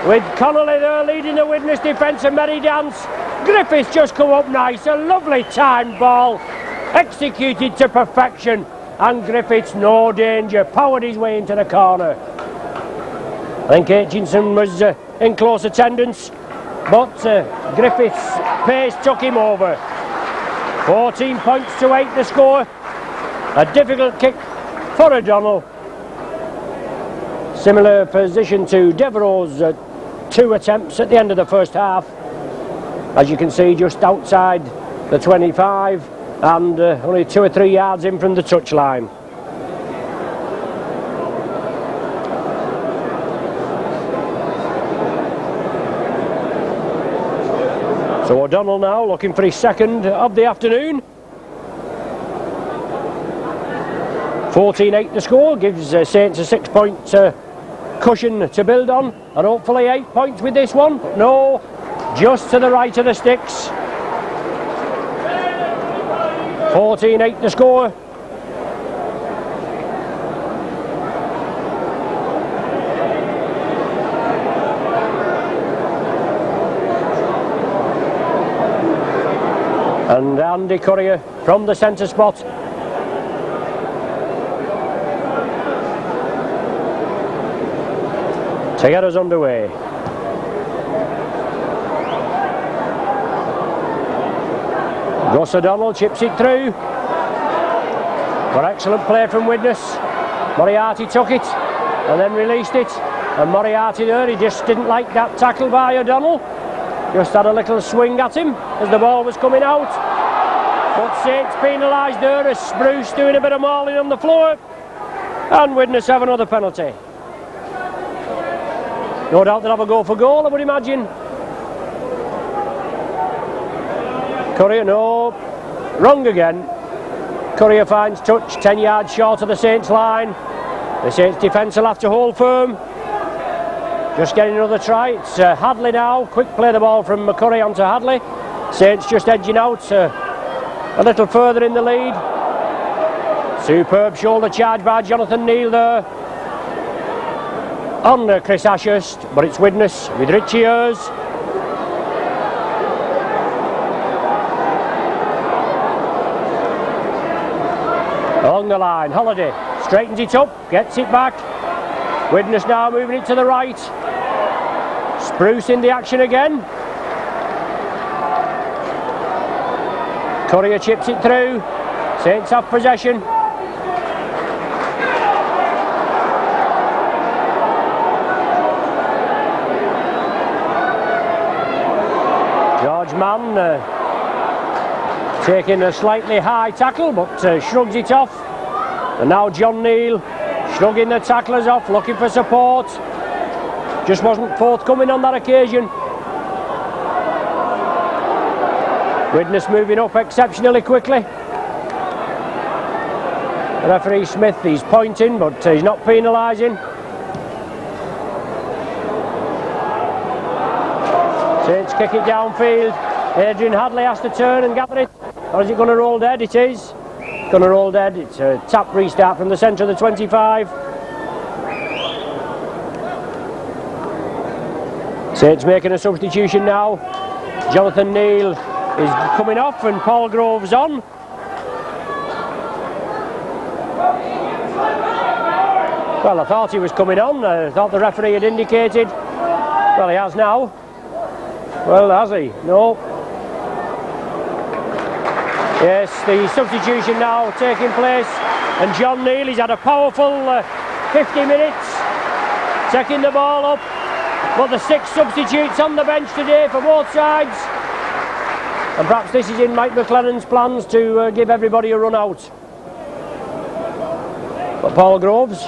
With Connolly there leading the Widnes defence and merry dance. Griffiths just come up nice, a lovely timed ball, executed to perfection, and Griffiths no danger, powered his way into the corner. I think Aitchinson was in close attendance, but Griffiths' pace took him over. 14 points to 8 the score. A difficult kick for O'Donnell. Similar position to Devereux's 2 attempts at the end of the first half. As you can see, just outside the 25 and only 2 or 3 yards in from the touchline. So O'Donnell now looking for his second of the afternoon. 14-8 the score, gives Saints a 6-point cushion to build on, and hopefully 8 points with this one. But no, just to the right of the sticks. 14-8 the score. And Andy Courier from the centre spot. To get us underway. Gus O'Donnell chips it through. But excellent play from Widnes. Moriarty took it and then released it. And Moriarty there, he just didn't like that tackle by O'Donnell. Just had a little swing at him as the ball was coming out. But Saints penalised there as Spruce doing a bit of mauling on the floor. And Widnes have another penalty. No doubt they'll have a go for goal, I would imagine. Courier, no. Wrong again. Courier finds touch, 10 yards short of the Saints line. The Saints defence will have to hold firm. Just getting another try. It's Hadley now. Quick play the ball from McCurry onto Hadley. Saints just edging out a little further in the lead. Superb shoulder charge by Jonathan Neal there on Chris Ashurst, but it's Widnes with Richie Ayres. Along the line, Holiday straightens it up, gets it back. Widnes now moving it to the right. Spruce in the action again. Courier chips it through. Saints have possession. George Mann taking a slightly high tackle, but shrugs it off. And now John Neal shrugging the tacklers off, looking for support. Just wasn't forthcoming on that occasion. Widnes moving up exceptionally quickly. Referee Smith, he's pointing, but he's not penalising. Saints kick it downfield. Adrian Hadley has to turn and gather it. Or is it going to roll dead? It is. Gonna roll dead. It's a tap restart from the centre of the 25. Saints making a substitution now. Jonathan Neal is coming off and Paul Groves on. Well, I thought he was coming on. I thought the referee had indicated. Well, he has now. Well, has he? No. Yes, the substitution now taking place, and John Neal, he's had a powerful 50 minutes taking the ball up, but the 6 substitutes on the bench today for both sides, and perhaps this is in Mike McLennan's plans to give everybody a run out. But Paul Groves,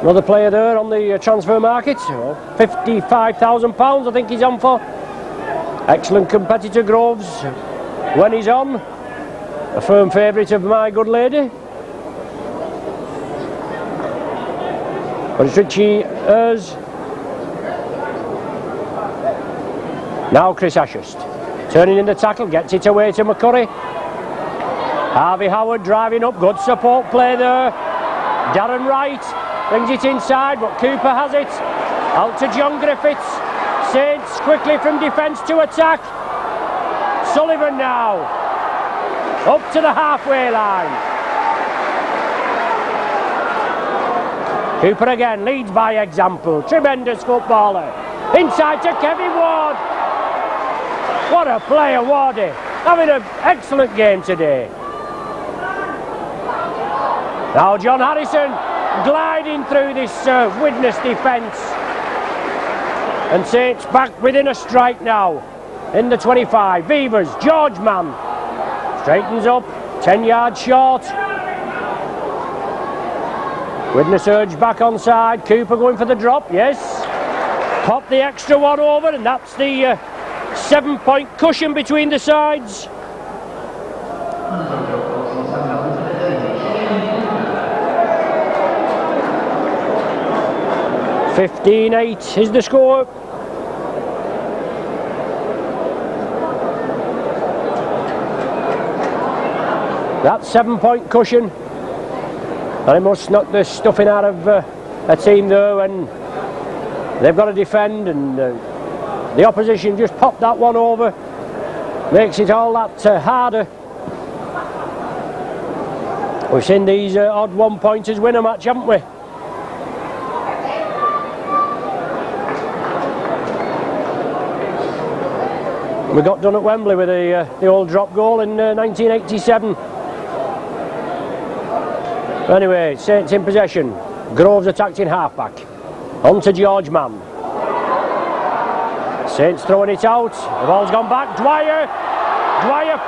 another player there on the transfer market, £55,000 I think he's on for. Excellent competitor Groves when he's on. A firm favourite of my good lady. But it's Richie Ers. Now Chris Ashurst. Turning in the tackle, gets it away to McCurry. Harvey Howard driving up, good support play there. Darren Wright brings it inside, but Cooper has it. Out to John Griffiths. Saints quickly from defence to attack. Sullivan now. Up to the halfway line. Cooper again leads by example. Tremendous footballer. Inside to Kevin Ward. What a player, Wardy. Having an excellent game today. Now John Harrison gliding through this Widnes defence. And Saints back within a strike now. In the 25. Beavers, George Mann. Straightens up, 10 yards short. Widnes urge back onside. Cooper going for the drop, yes. Pop the extra one over, and that's the 7-point cushion between the sides. (15-8) is the score. That 7-point cushion, and it must knock the stuffing out of a team though, and they've got to defend, and the opposition just popped that one over, makes it all that harder. We've seen these odd one-pointers win a match, haven't we? We got done at Wembley with the old drop goal in 1987. Anyway, Saints in possession. Groves attacked in half-back. On to George Mann. Saints throwing it out. The ball's gone back. Dwyer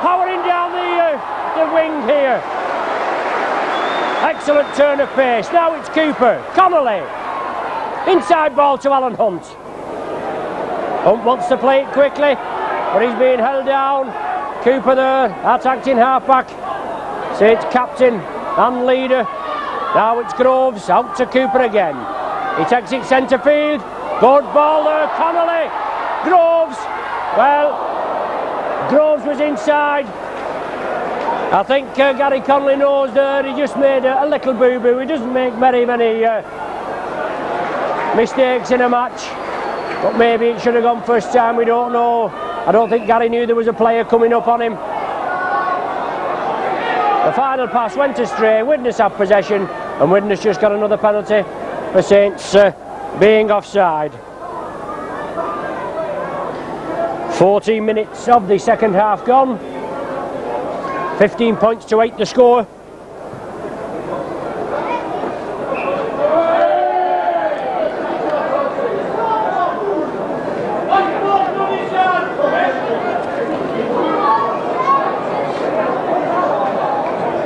powering down the wing here. Excellent turn of pace. Now it's Cooper. Connolly. Inside ball to Alan Hunt. Hunt wants to play it quickly, but he's being held down. Cooper there, attacked in half-back. Saints captain and leader. Now it's Groves, out to Cooper again. He takes it centre field. Good ball there, Connolly. Groves. Well, Groves was inside. I think Gary Connolly knows there. He just made a little boo-boo. He doesn't make many mistakes in a match. But maybe it should have gone first time, we don't know. I don't think Gary knew there was a player coming up on him. The final pass went astray. Widnes have possession, and Widnes just got another penalty for Saints being offside. 14 minutes of the second half gone. 15 points to 8 the score.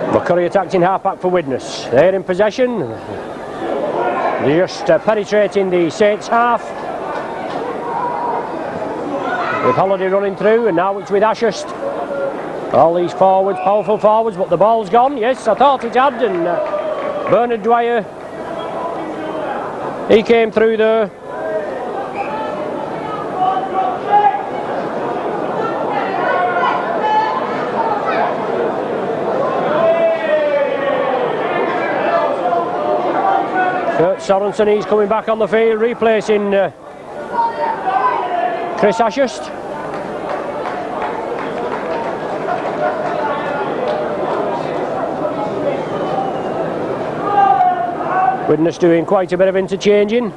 McCurry attacked in half-back for Widnes. They're in possession. They're just penetrating the Saints half. With Holiday running through, and now it's with Ashurst. All these forwards, powerful forwards, but the ball's gone. Yes, I thought it had, and Bernard Dwyer, he came through there. Kurt Sorensen, he's coming back on the field, replacing Chris Ashurst. Widnes doing quite a bit of interchanging.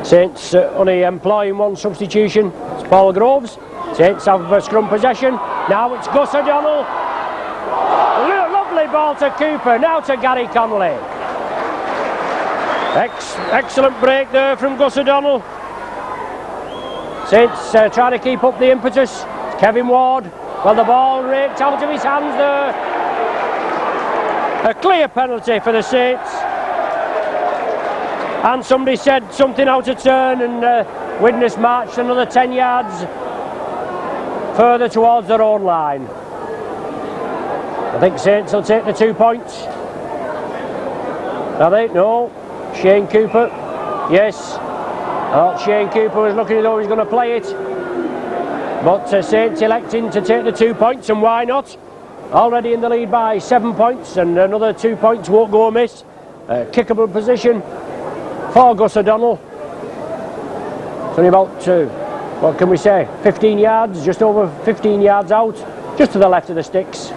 Saints only employing one substitution. It's Paul Groves. Saints have scrum possession. Now it's Gus O'Donnell. Lovely ball to Cooper. Now to Gary Connolly. Excellent break there from Gus O'Donnell. Saints trying to keep up the impetus. It's Kevin Ward. Well, the ball raked out of his hands there. A clear penalty for the Saints. And somebody said something out of turn, and Widnes marched another 10 yards further towards their own line. I think Saints will take the 2 points. Are they? No. Shane Cooper. Yes. Shane Cooper was looking as though he was going to play it. But Saints electing to take the 2 points, and why not? Already in the lead by 7 points, and another 2 points won't go amiss. Kickable position for Gus O'Donnell. It's only about, what can we say, 15 yards, just over 15 yards out, just to the left of the sticks.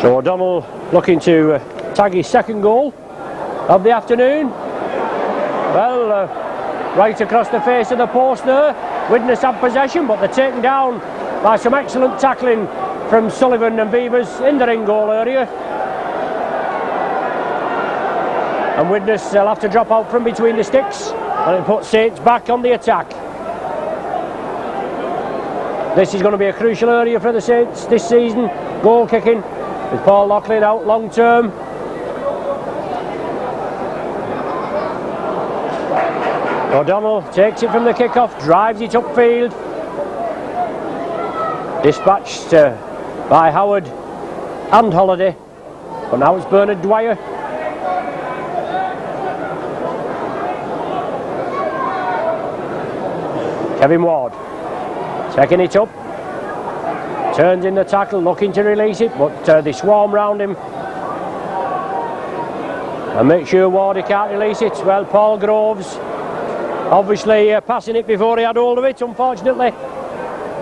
So O'Donnell looking to tag his second goal of the afternoon. Well, right across the face of the post there. Widnes have possession, but they're taken down by some excellent tackling from Sullivan and Beavers in the ring goal area. And Widnes will have to drop out from between the sticks, and it puts Saints back on the attack. This is going to be a crucial area for the Saints this season. Goal kicking with Paul Loughlin out long term. O'Donnell takes it from the kick-off, drives it upfield. Dispatched by Howard and Holiday. But now it's Bernard Dwyer. Kevin Ward taking it up. Turns in the tackle, looking to release it, but they swarm round him. And make sure Wardy can't release it. Well, Paul Groves obviously passing it before he had hold of it, unfortunately.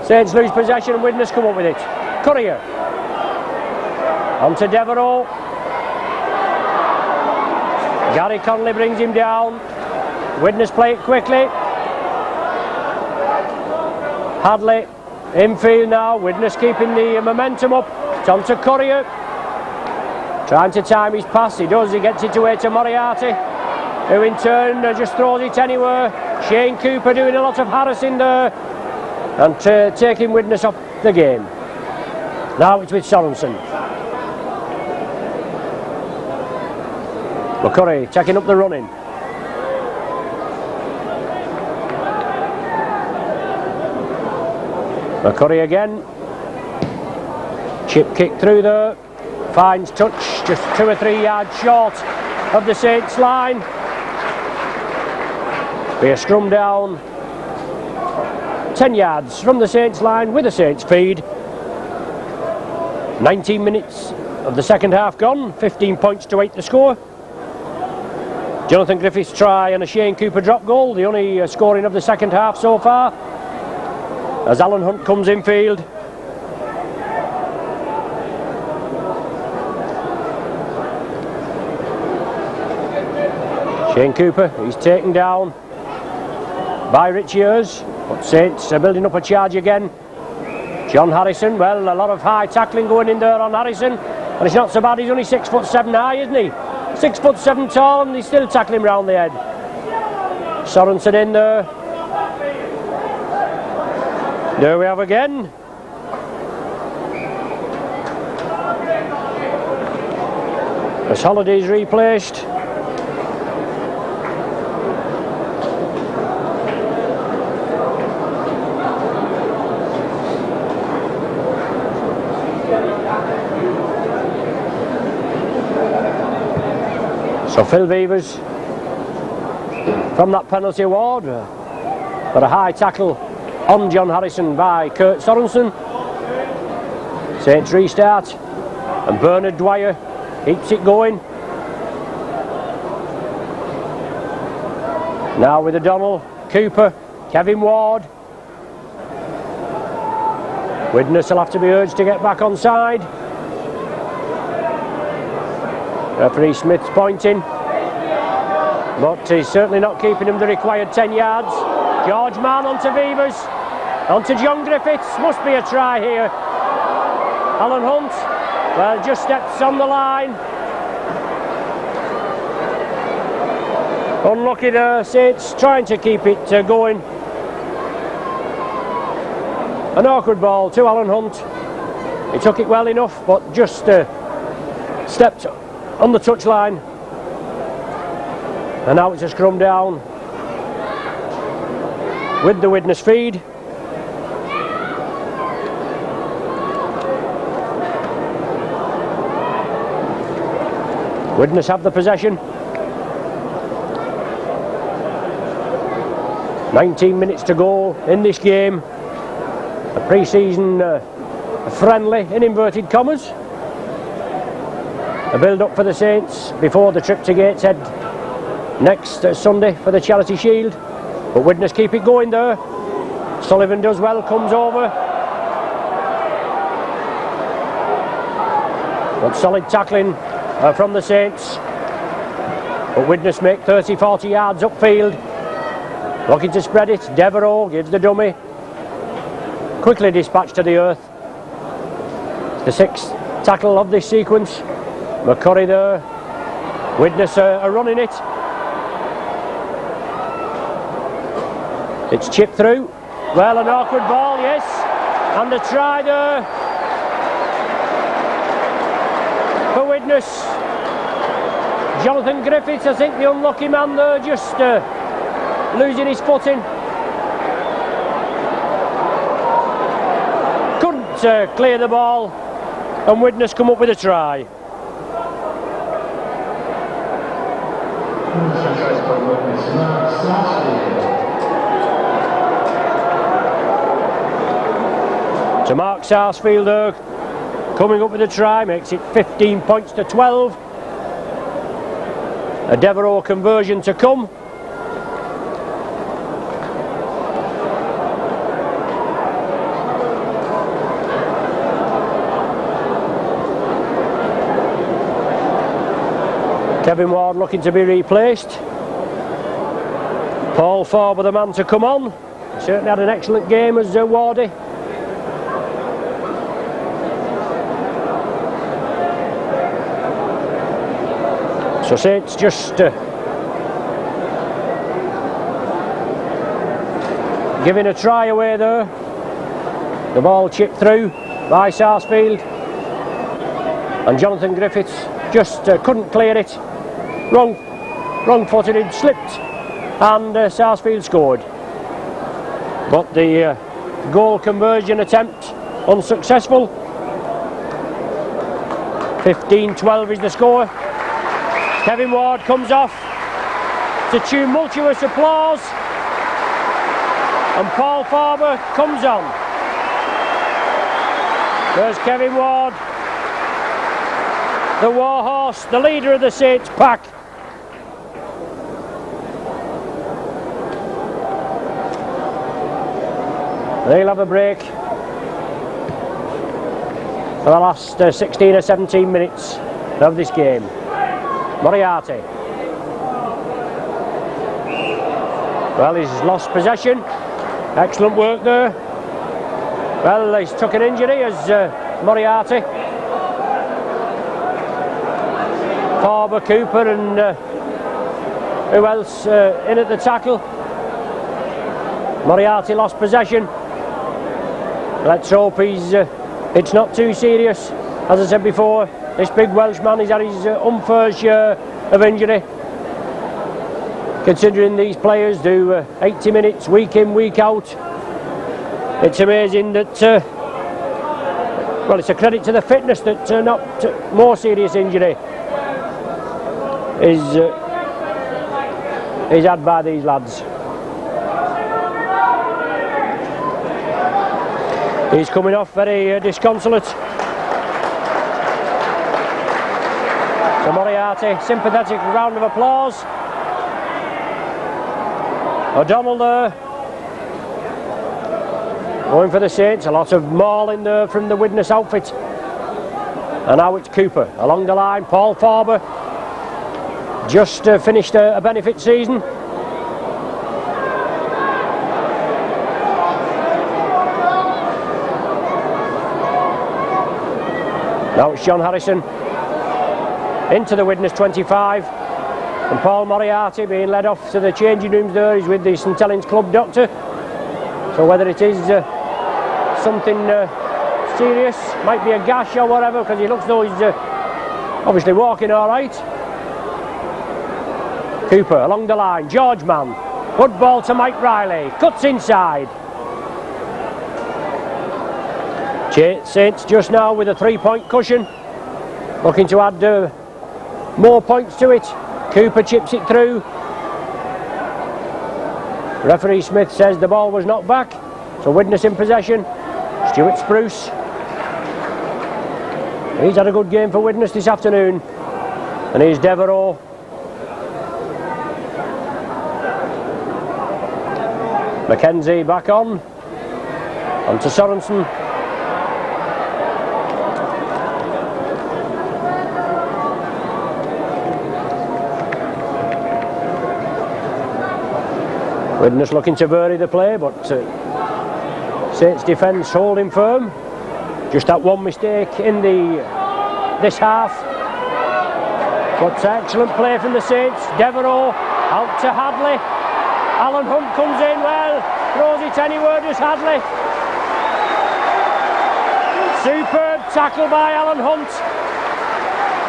Saints lose possession and Widnes come up with it. Courier. On to Devereux. Gary Connolly brings him down. Widnes play it quickly. Hadley infield now. Widnes keeping the momentum up. It's on to Courier. Trying to time his pass. He does. He gets it away to Moriarty, who in turn just throws it anywhere. Shane Cooper doing a lot of harassing there and taking Widnes off the game. Now it's with Sorensen. McCurry taking up the running. McCurry again. Chip kick through there. Finds touch, just 2 or 3 yards short of the Saints line. Be a scrum down 10 yards from the Saints line with a Saints feed. 19 minutes of the second half gone, 15 points to 8 the score. Jonathan Griffith's try and a Shane Cooper drop goal, the only scoring of the second half so far, as Alan Hunt comes infield. Shane Cooper, he's taken down by Richie Ayres, but Saints are building up a charge again. John Harrison, well, a lot of high tackling going in there on Harrison, and it's not so bad. He's only 6'7" high, isn't he? 6'7" tall, and he's still tackling round the head. Sorensen in there. There we have again. As Holiday's replaced. So Phil Beavers from that penalty ward, but a high tackle on John Harrison by Kurt Sorensen. Saints restart, and Bernard Dwyer keeps it going. Now with O'Donnell, Cooper, Kevin Ward. Widnes will have to be urged to get back on side. Referee Smith's pointing, but he's certainly not keeping him the required 10 yards. George Mann onto Beavers, onto John Griffiths, must be a try here. Alan Hunt, well, just steps on the line. Unlucky there, Saints trying to keep it going. An awkward ball to Alan Hunt. He took it well enough, but just stepped on the touchline. And now it's a scrum down with the Widnes feed. Widnes have the possession. 19 minutes to go in this game. A pre-season friendly, in inverted commas. A build-up for the Saints before the trip to Gateshead next Sunday for the Charity Shield. But Widnes keep it going there. Sullivan does well, comes over. But solid tackling from the Saints. But Widnes make 30-40 yards upfield. Looking to spread it. Devereaux gives the dummy. Quickly dispatched to the earth. It's the sixth tackle of this sequence. McCurry there. Widnes are running it. It's chipped through. Well, an awkward ball, yes. And a try there for Widnes. Jonathan Griffiths, I think the unlucky man there, just losing his footing. Couldn't clear the ball, and Widnes come up with a try. So Mark Sarsfield coming up with a try, makes it 15 points to 12. A Devereaux conversion to come. Kevin Ward looking to be replaced. Paul Farber the man to come on. Certainly had an excellent game as Wardy. So Saints just giving a try away there. The ball chipped through by Sarsfield. And Jonathan Griffiths just couldn't clear it. Wrong-footed, it slipped, and Sarsfield scored. But the goal conversion attempt unsuccessful. 15-12 is the score. Kevin Ward comes off to tumultuous applause, and Paul Farber comes on. There's Kevin Ward, the warhorse, the leader of the Saints pack. They'll have a break for the last 16 or 17 minutes of this game. Moriarty. Well, he's lost possession. Excellent work there. Well, he's took an injury as Moriarty. Farber, Cooper, and who else in at the tackle? Moriarty lost possession. Let's hope it's not too serious. As I said before, this big Welshman has had his unfair share of injury. Considering these players do 80 minutes week in, week out, it's amazing that, well, it's a credit to the fitness that not more serious injury. is had by these lads. He's coming off very disconsolate. So Moriarty, sympathetic round of applause. O'Donnell there, going for the Saints. A lot of mauling there from the Widnes outfit. And now it's Cooper along the line. Paul Farber just finished a benefit season. Now it's John Harrison into the Widnes 25, and Paul Moriarty being led off to the changing rooms there. He's with the St Helens club doctor. So whether it is something serious, might be a gash or whatever, because he looks though he's obviously walking all right. Cooper along the line, George Mann, good ball to Mike Riley, cuts inside. Saints just now with a 3-point cushion, looking to add more points to it. Cooper chips it through. Referee Smith says the ball was knocked back, so Widnes in possession. Stuart Spruce, he's had a good game for Widnes this afternoon. And here's Devereux. Mackenzie back on to Sorensen. Widnes looking to vary the play, but Saints defence holding firm. Just that one mistake in this half. But excellent play from the Saints. Devereux out to Hadley. Alan Hunt comes in well, throws it anywhere, does Hadley. Superb tackle by Alan Hunt.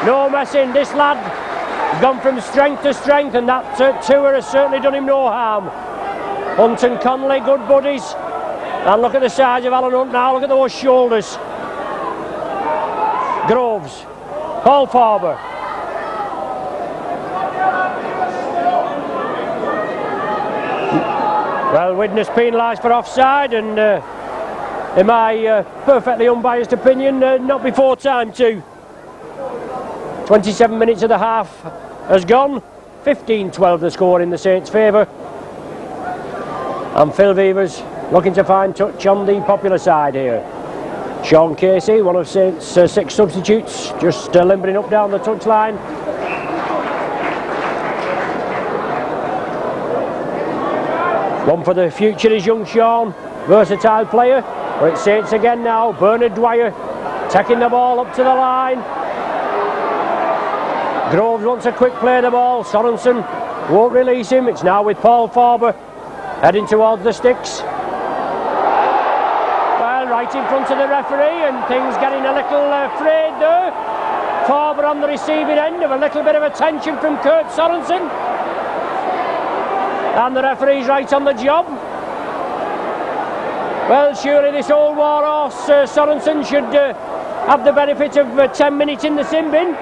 No messing, this lad has gone from strength to strength, and that tour has certainly done him no harm. Hunt and Connolly, good buddies. And look at the size of Alan Hunt now, look at those shoulders. Groves, Paul Farber. Well, Widnes penalised for offside, and in my perfectly unbiased opinion, not before time too. 27 minutes of the half has gone. 15-12 the score in the Saints' favour. And Phil Vevers looking to find touch on the popular side here. Sean Casey, one of Saints' 6 substitutes, just limbering up down the touchline. One for the future is young Sean, versatile player. But it's Saints again now. Bernard Dwyer taking the ball up to the line. Groves wants a quick play of the ball. Sorensen won't release him. It's now with Paul Farber heading towards the sticks. Well, right in front of the referee, and things getting a little frayed there. Farber on the receiving end of a little bit of attention from Kurt Sorensen. And the referee's right on the job. Well, surely this old war horse Sorensen should have the benefit of 10 minutes in the sin bin.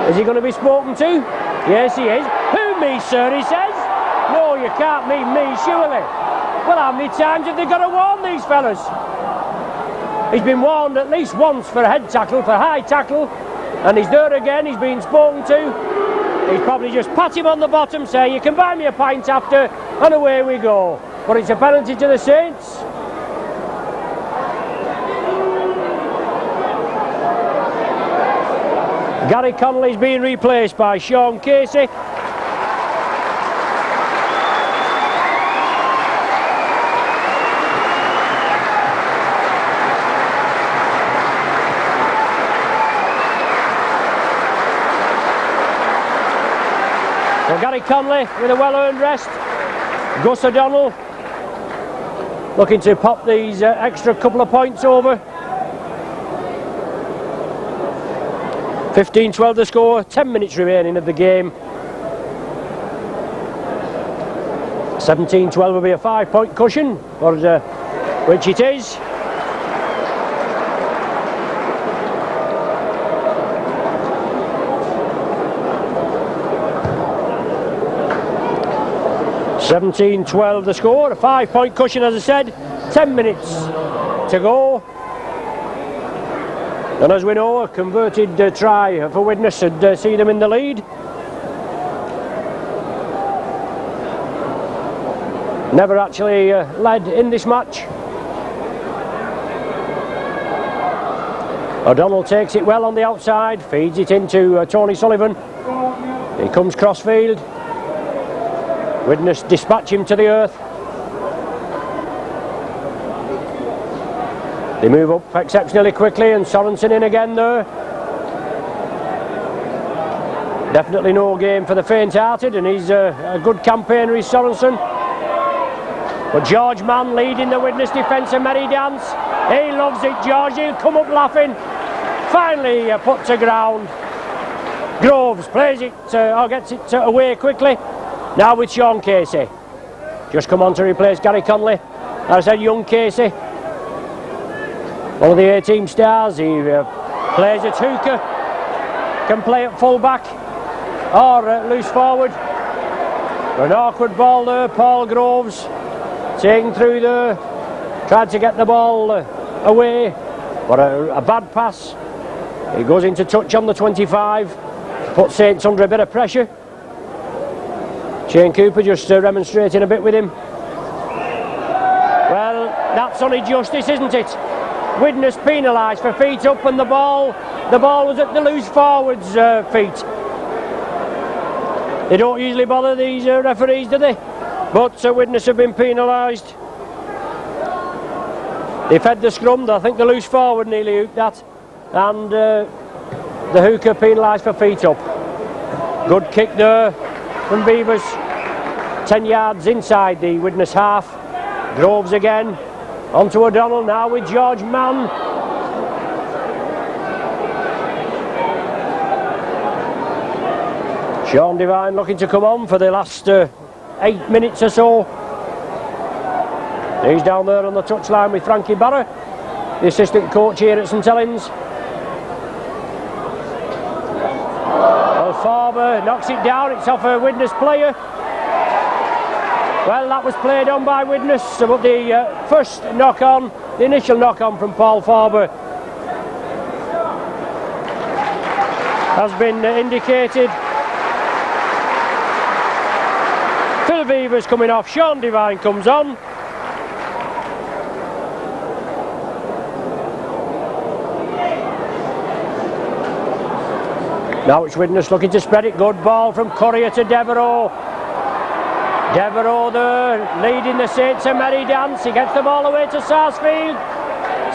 Is he going to be spoken to? Yes, he is. Who, me, sir, he says. No, you can't mean me, surely. Well, how many times have they got to warn these fellas? He's been warned at least once for a head tackle, for high tackle, and he's there again, he's been spoken to. He's probably just pat him on the bottom, say, you can buy me a pint after, and away we go. But it's a penalty to the Saints. Gary Connolly's being replaced by Sean Casey. So Gary Connolly with a well-earned rest. Gus O'Donnell looking to pop these extra couple of points over. 15-12 the score, 10 minutes remaining of the game. 17-12 will be a 5-point cushion, which it is. 17-12 the score, a 5-point cushion as I said, 10 minutes to go. And as we know, a converted try for Widnes would see them in the lead. Never actually led in this match. O'Donnell takes it well on the outside, feeds it into Tony Sullivan. He comes crossfield. Widnes dispatch him to the earth. They move up exceptionally quickly, and Sorensen in again there. Definitely no game for the faint-hearted, and he's a good campaigner, is Sorensen. But George Mann leading the Widnes defence, a merry dance. He loves it, George, he'll come up laughing. Finally put to ground. Groves plays it, or gets it away quickly. Now with Sean Casey. Just come on to replace Gary Conley. As I said, young Casey, one of the A-team stars. He plays at hooker, can play at full back or loose forward. An awkward ball there, Paul Groves taking through there, tried to get the ball away, but a bad pass. He goes into touch on the 25, puts Saints under a bit of pressure. Shane Cooper just remonstrating a bit with him. Well, that's only justice, isn't it? Widnes penalised for feet up, and the ball was at the loose forwards' feet. They don't usually bother these referees, do they? But Widnes have been penalised. They fed the scrum, I think the loose forward nearly hooked that, and the hooker penalised for feet up. Good kick there from Beavers, 10 yards inside the Widnes half. Groves again, onto O'Donnell now with George Mann. Sean Devine looking to come on for the last 8 minutes or so. He's down there on the touchline with Frankie Barra, the assistant coach here at St Helens. Farber knocks it down, it's off a Widnes player. Well, that was played on by Widnes, but the first knock-on, the initial knock-on from Paul Farber has been indicated. Phil Beavers coming off, Sean Devine comes on. Now it's Widnes looking to spread it. Good ball from Courier to Devereux. Devereux there, leading the Saints a merry dance. He gets the ball away to Sarsfield.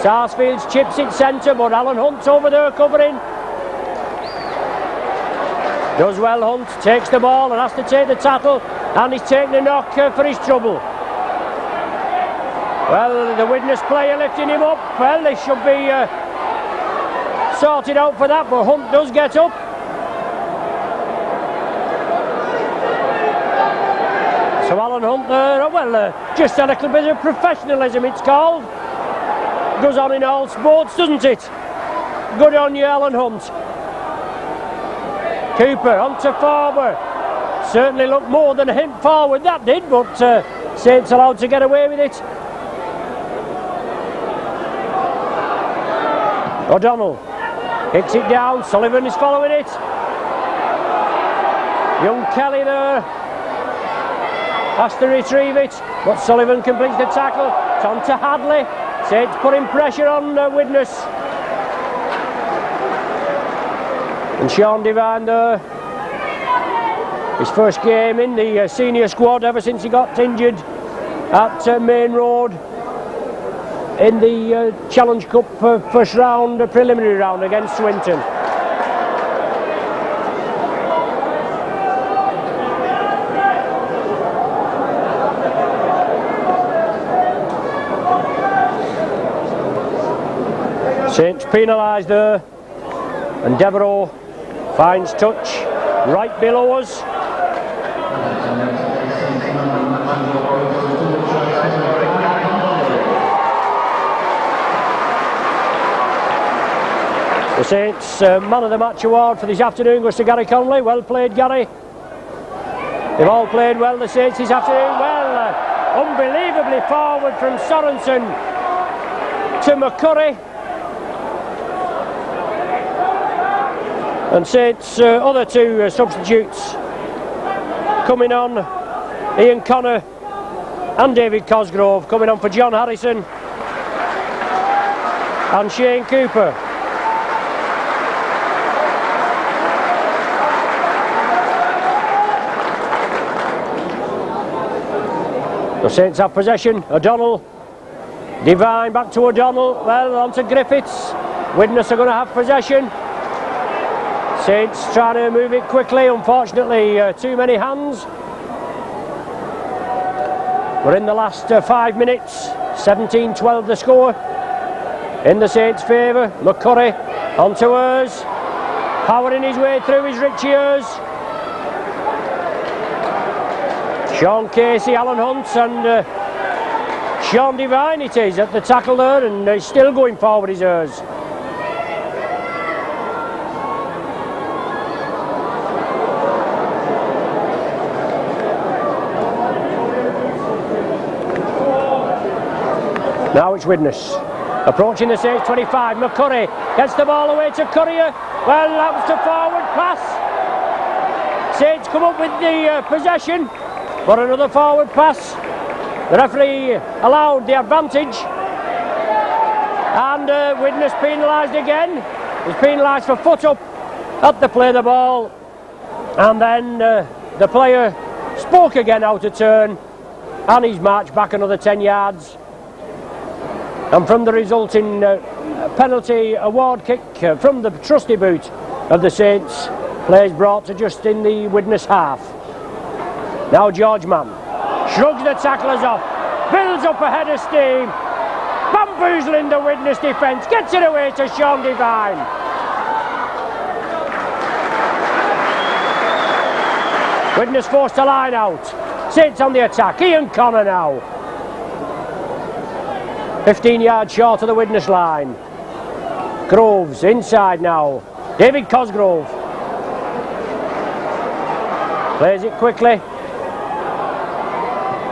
Sarsfield's chips it centre, but Alan Hunt's over there covering. Does well, Hunt. Takes the ball and has to take the tackle, and he's taking a knock for his trouble. Well, the Widnes player lifting him up. Well, they should be sorted out for that, but Hunt does get up. So Alan Hunt there, well, just a little bit of professionalism it's called. Goes on in all sports, doesn't it? Good on you, Alan Hunt. Cooper onto Farber. Certainly looked more than a hint forward, that did, but Saints allowed to get away with it. O'Donnell kicks it down, Sullivan is following it. Young Kelly there has to retrieve it, but Sullivan completes the tackle. It's on to Hadley. Saints putting pressure on Widnes. And Sean Devine there. His first game in the senior squad ever since he got injured at Main Road in the Challenge Cup first round, preliminary round against Swinton. Saints penalised there, and Devereux finds touch right below us. The Saints Man of the Match award for this afternoon goes to Gary Conley. Well played, Gary. They've all played well, the Saints, this afternoon. Well, unbelievably forward from Sorensen to McCurry. And Saints' other two substitutes coming on, Ian Connor and David Cosgrove, coming on for John Harrison and Shane Cooper. The Saints have possession. O'Donnell, Devine back to O'Donnell, well on to Griffiths. Widnes are going to have possession. Saints trying to move it quickly, unfortunately too many hands. We're in the last 5 minutes, 17-12 the score. In the Saints' favour, McCurry onto Hers, powering his way through his Richie Hers. Sean Casey, Alan Hunt and Sean Devine it is at the tackle there, and he's still going forward, his Hers. Now it's Widnes, approaching the Saints 25, McCurry gets the ball away to Courier, well that was the forward pass. Saints come up with the possession, but another forward pass. The referee allowed the advantage, and Widnes penalised again. He's penalised for foot up at the play of the ball, and then the player spoke again out of turn, and he's marched back another 10 yards. And from the resulting penalty award kick from the trusty boot of the Saints, play is brought to just in the Widnes half. Now George Mann shrugs the tacklers off, builds up a head of steam, bamboozling the Widnes defence, gets it away to Sean Devine. Widnes forced to line out, Saints on the attack, Ian Connor now. 15 yards short of the Widnes line. Groves inside now, David Cosgrove. Plays it quickly.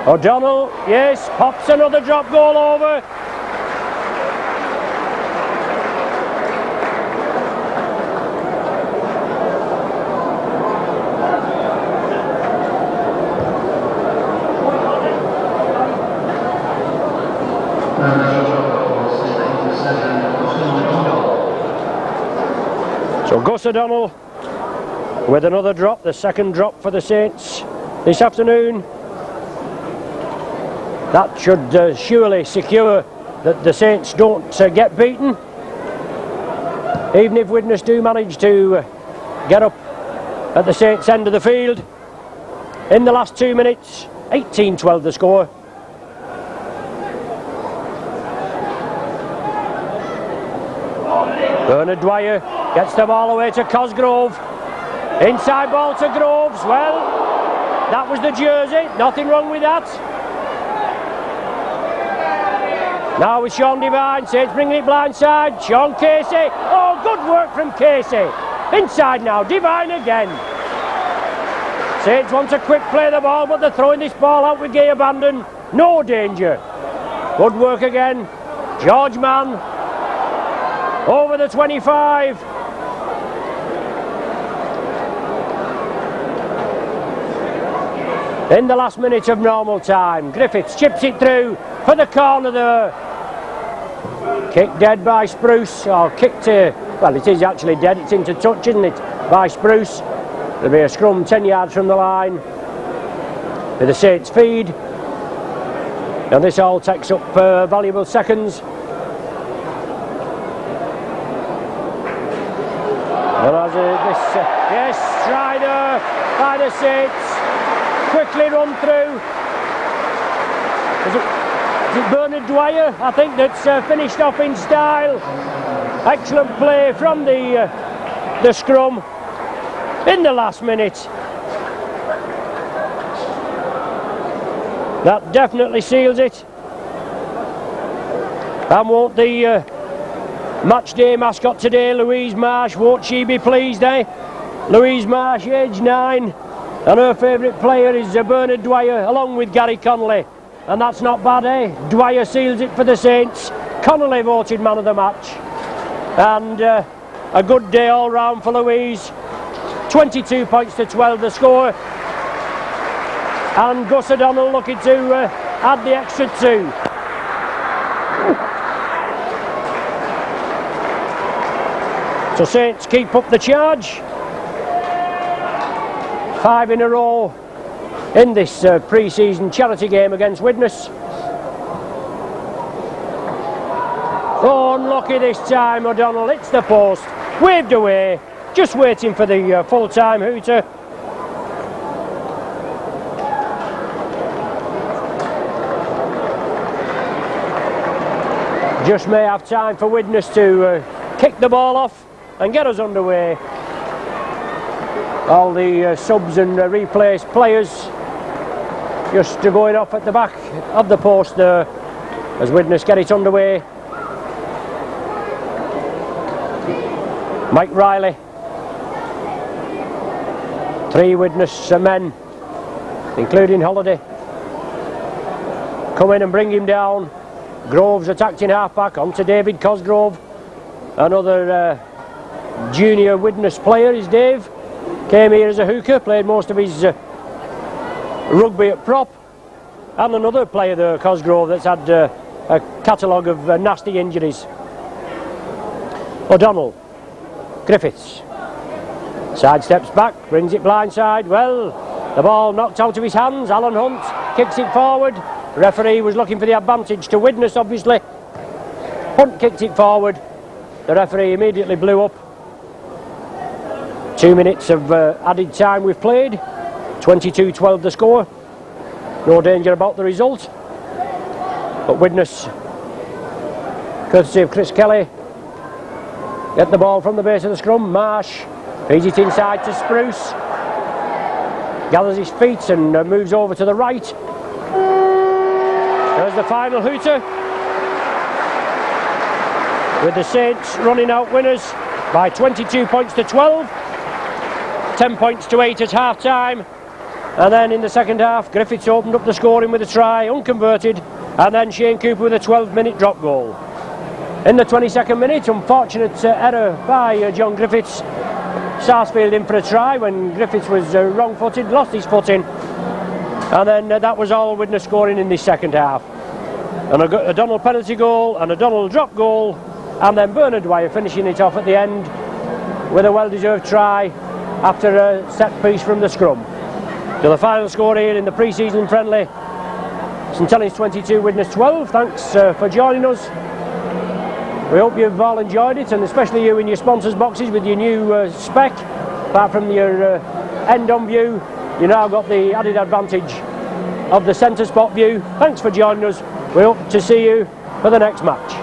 O'Donnell, yes, pops another drop goal over. So Gus O'Donnell with another drop, the second drop for the Saints this afternoon. That should surely secure that the Saints don't get beaten. Even if Widnes do manage to get up at the Saints' end of the field. In the last 2 minutes, 18-12 the score. Bernard Dwyer gets the ball away to Cosgrove. Inside ball to Groves. Well, that was the jersey, nothing wrong with that. Now with Sean Devine, Saints bringing it blindside. Sean Casey, oh good work from Casey. Inside now, Devine again. Saints want to quick play the ball, but they're throwing this ball out with gay abandon. No danger. Good work again. George Mann over the 25. In the last minute of normal time, Griffiths chips it through for the corner there. Kicked dead by Spruce, or kicked, well it is actually dead, it's into touch isn't it, by Spruce. There'll be a scrum 10 yards from the line with the Saints feed. And this all takes up valuable seconds. And as yes, Strider by the Saints. Quickly run through. Is it Bernard Dwyer, I think, that's finished off in style. Excellent play from the scrum in the last minute. That definitely seals it. And won't the match day mascot today, Louise Marsh, won't she be pleased, eh? Louise Marsh, age 9. And her favourite player is Bernard Dwyer, along with Gary Connolly. And that's not bad, eh? Dwyer seals it for the Saints. Connolly voted man of the match. And a good day all round for Louise. 22 points to 12 the score. And Gus O'Donnell looking to add the extra 2. So Saints keep up the charge. 5 in a row in this pre-season charity game against Widnes. Oh, unlucky this time, O'Donnell. It's the post. Waved away. Just waiting for the full-time hooter. Just may have time for Widnes to kick the ball off and get us underway. All the subs and replaced players just going off at the back of the post there as Widnes get it underway. Mike Riley. 3 Widnes men, including Holiday, come in and bring him down. Groves attacked in half-back onto David Cosgrove. Another junior Widnes player is Dave. Came here as a hooker, played most of his rugby at prop. And another player there, Cosgrove, that's had a catalogue of nasty injuries. O'Donnell. Griffiths. Side steps back, brings it blindside. Well, the ball knocked out of his hands. Alan Hunt kicks it forward. Referee was looking for the advantage to Widnes, obviously. Hunt kicked it forward. The referee immediately blew up. 2 minutes of added time we've played. 22-12 the score. No danger about the result. But Widnes, courtesy of Chris Kelly, get the ball from the base of the scrum. Marsh feeds it inside to Spruce. Gathers his feet and moves over to the right. There's the final hooter, with the Saints running out winners by 22 points to 12. 10 points to 8 at half time. And then in the second half, Griffiths opened up the scoring with a try, unconverted. And then Shane Cooper with a 12-minute drop goal. In the 22nd minute, unfortunate error by John Griffiths. Sarsfield in for a try when Griffiths was wrong-footed, lost his footing. And then that was all Widnes scoring in the second half. And a O'Donnell penalty goal and a O'Donnell drop goal. And then Bernard Dwyer finishing it off at the end with a well-deserved try after a set piece from the scrum. To the final score here in the pre-season friendly. St Helens 22, Widnes 12. Thanks for joining us. We hope you've all enjoyed it, and especially you in your sponsors boxes with your new spec. Apart from your end-on view, you now got the added advantage of the centre spot view. Thanks for joining us. We hope to see you for the next match.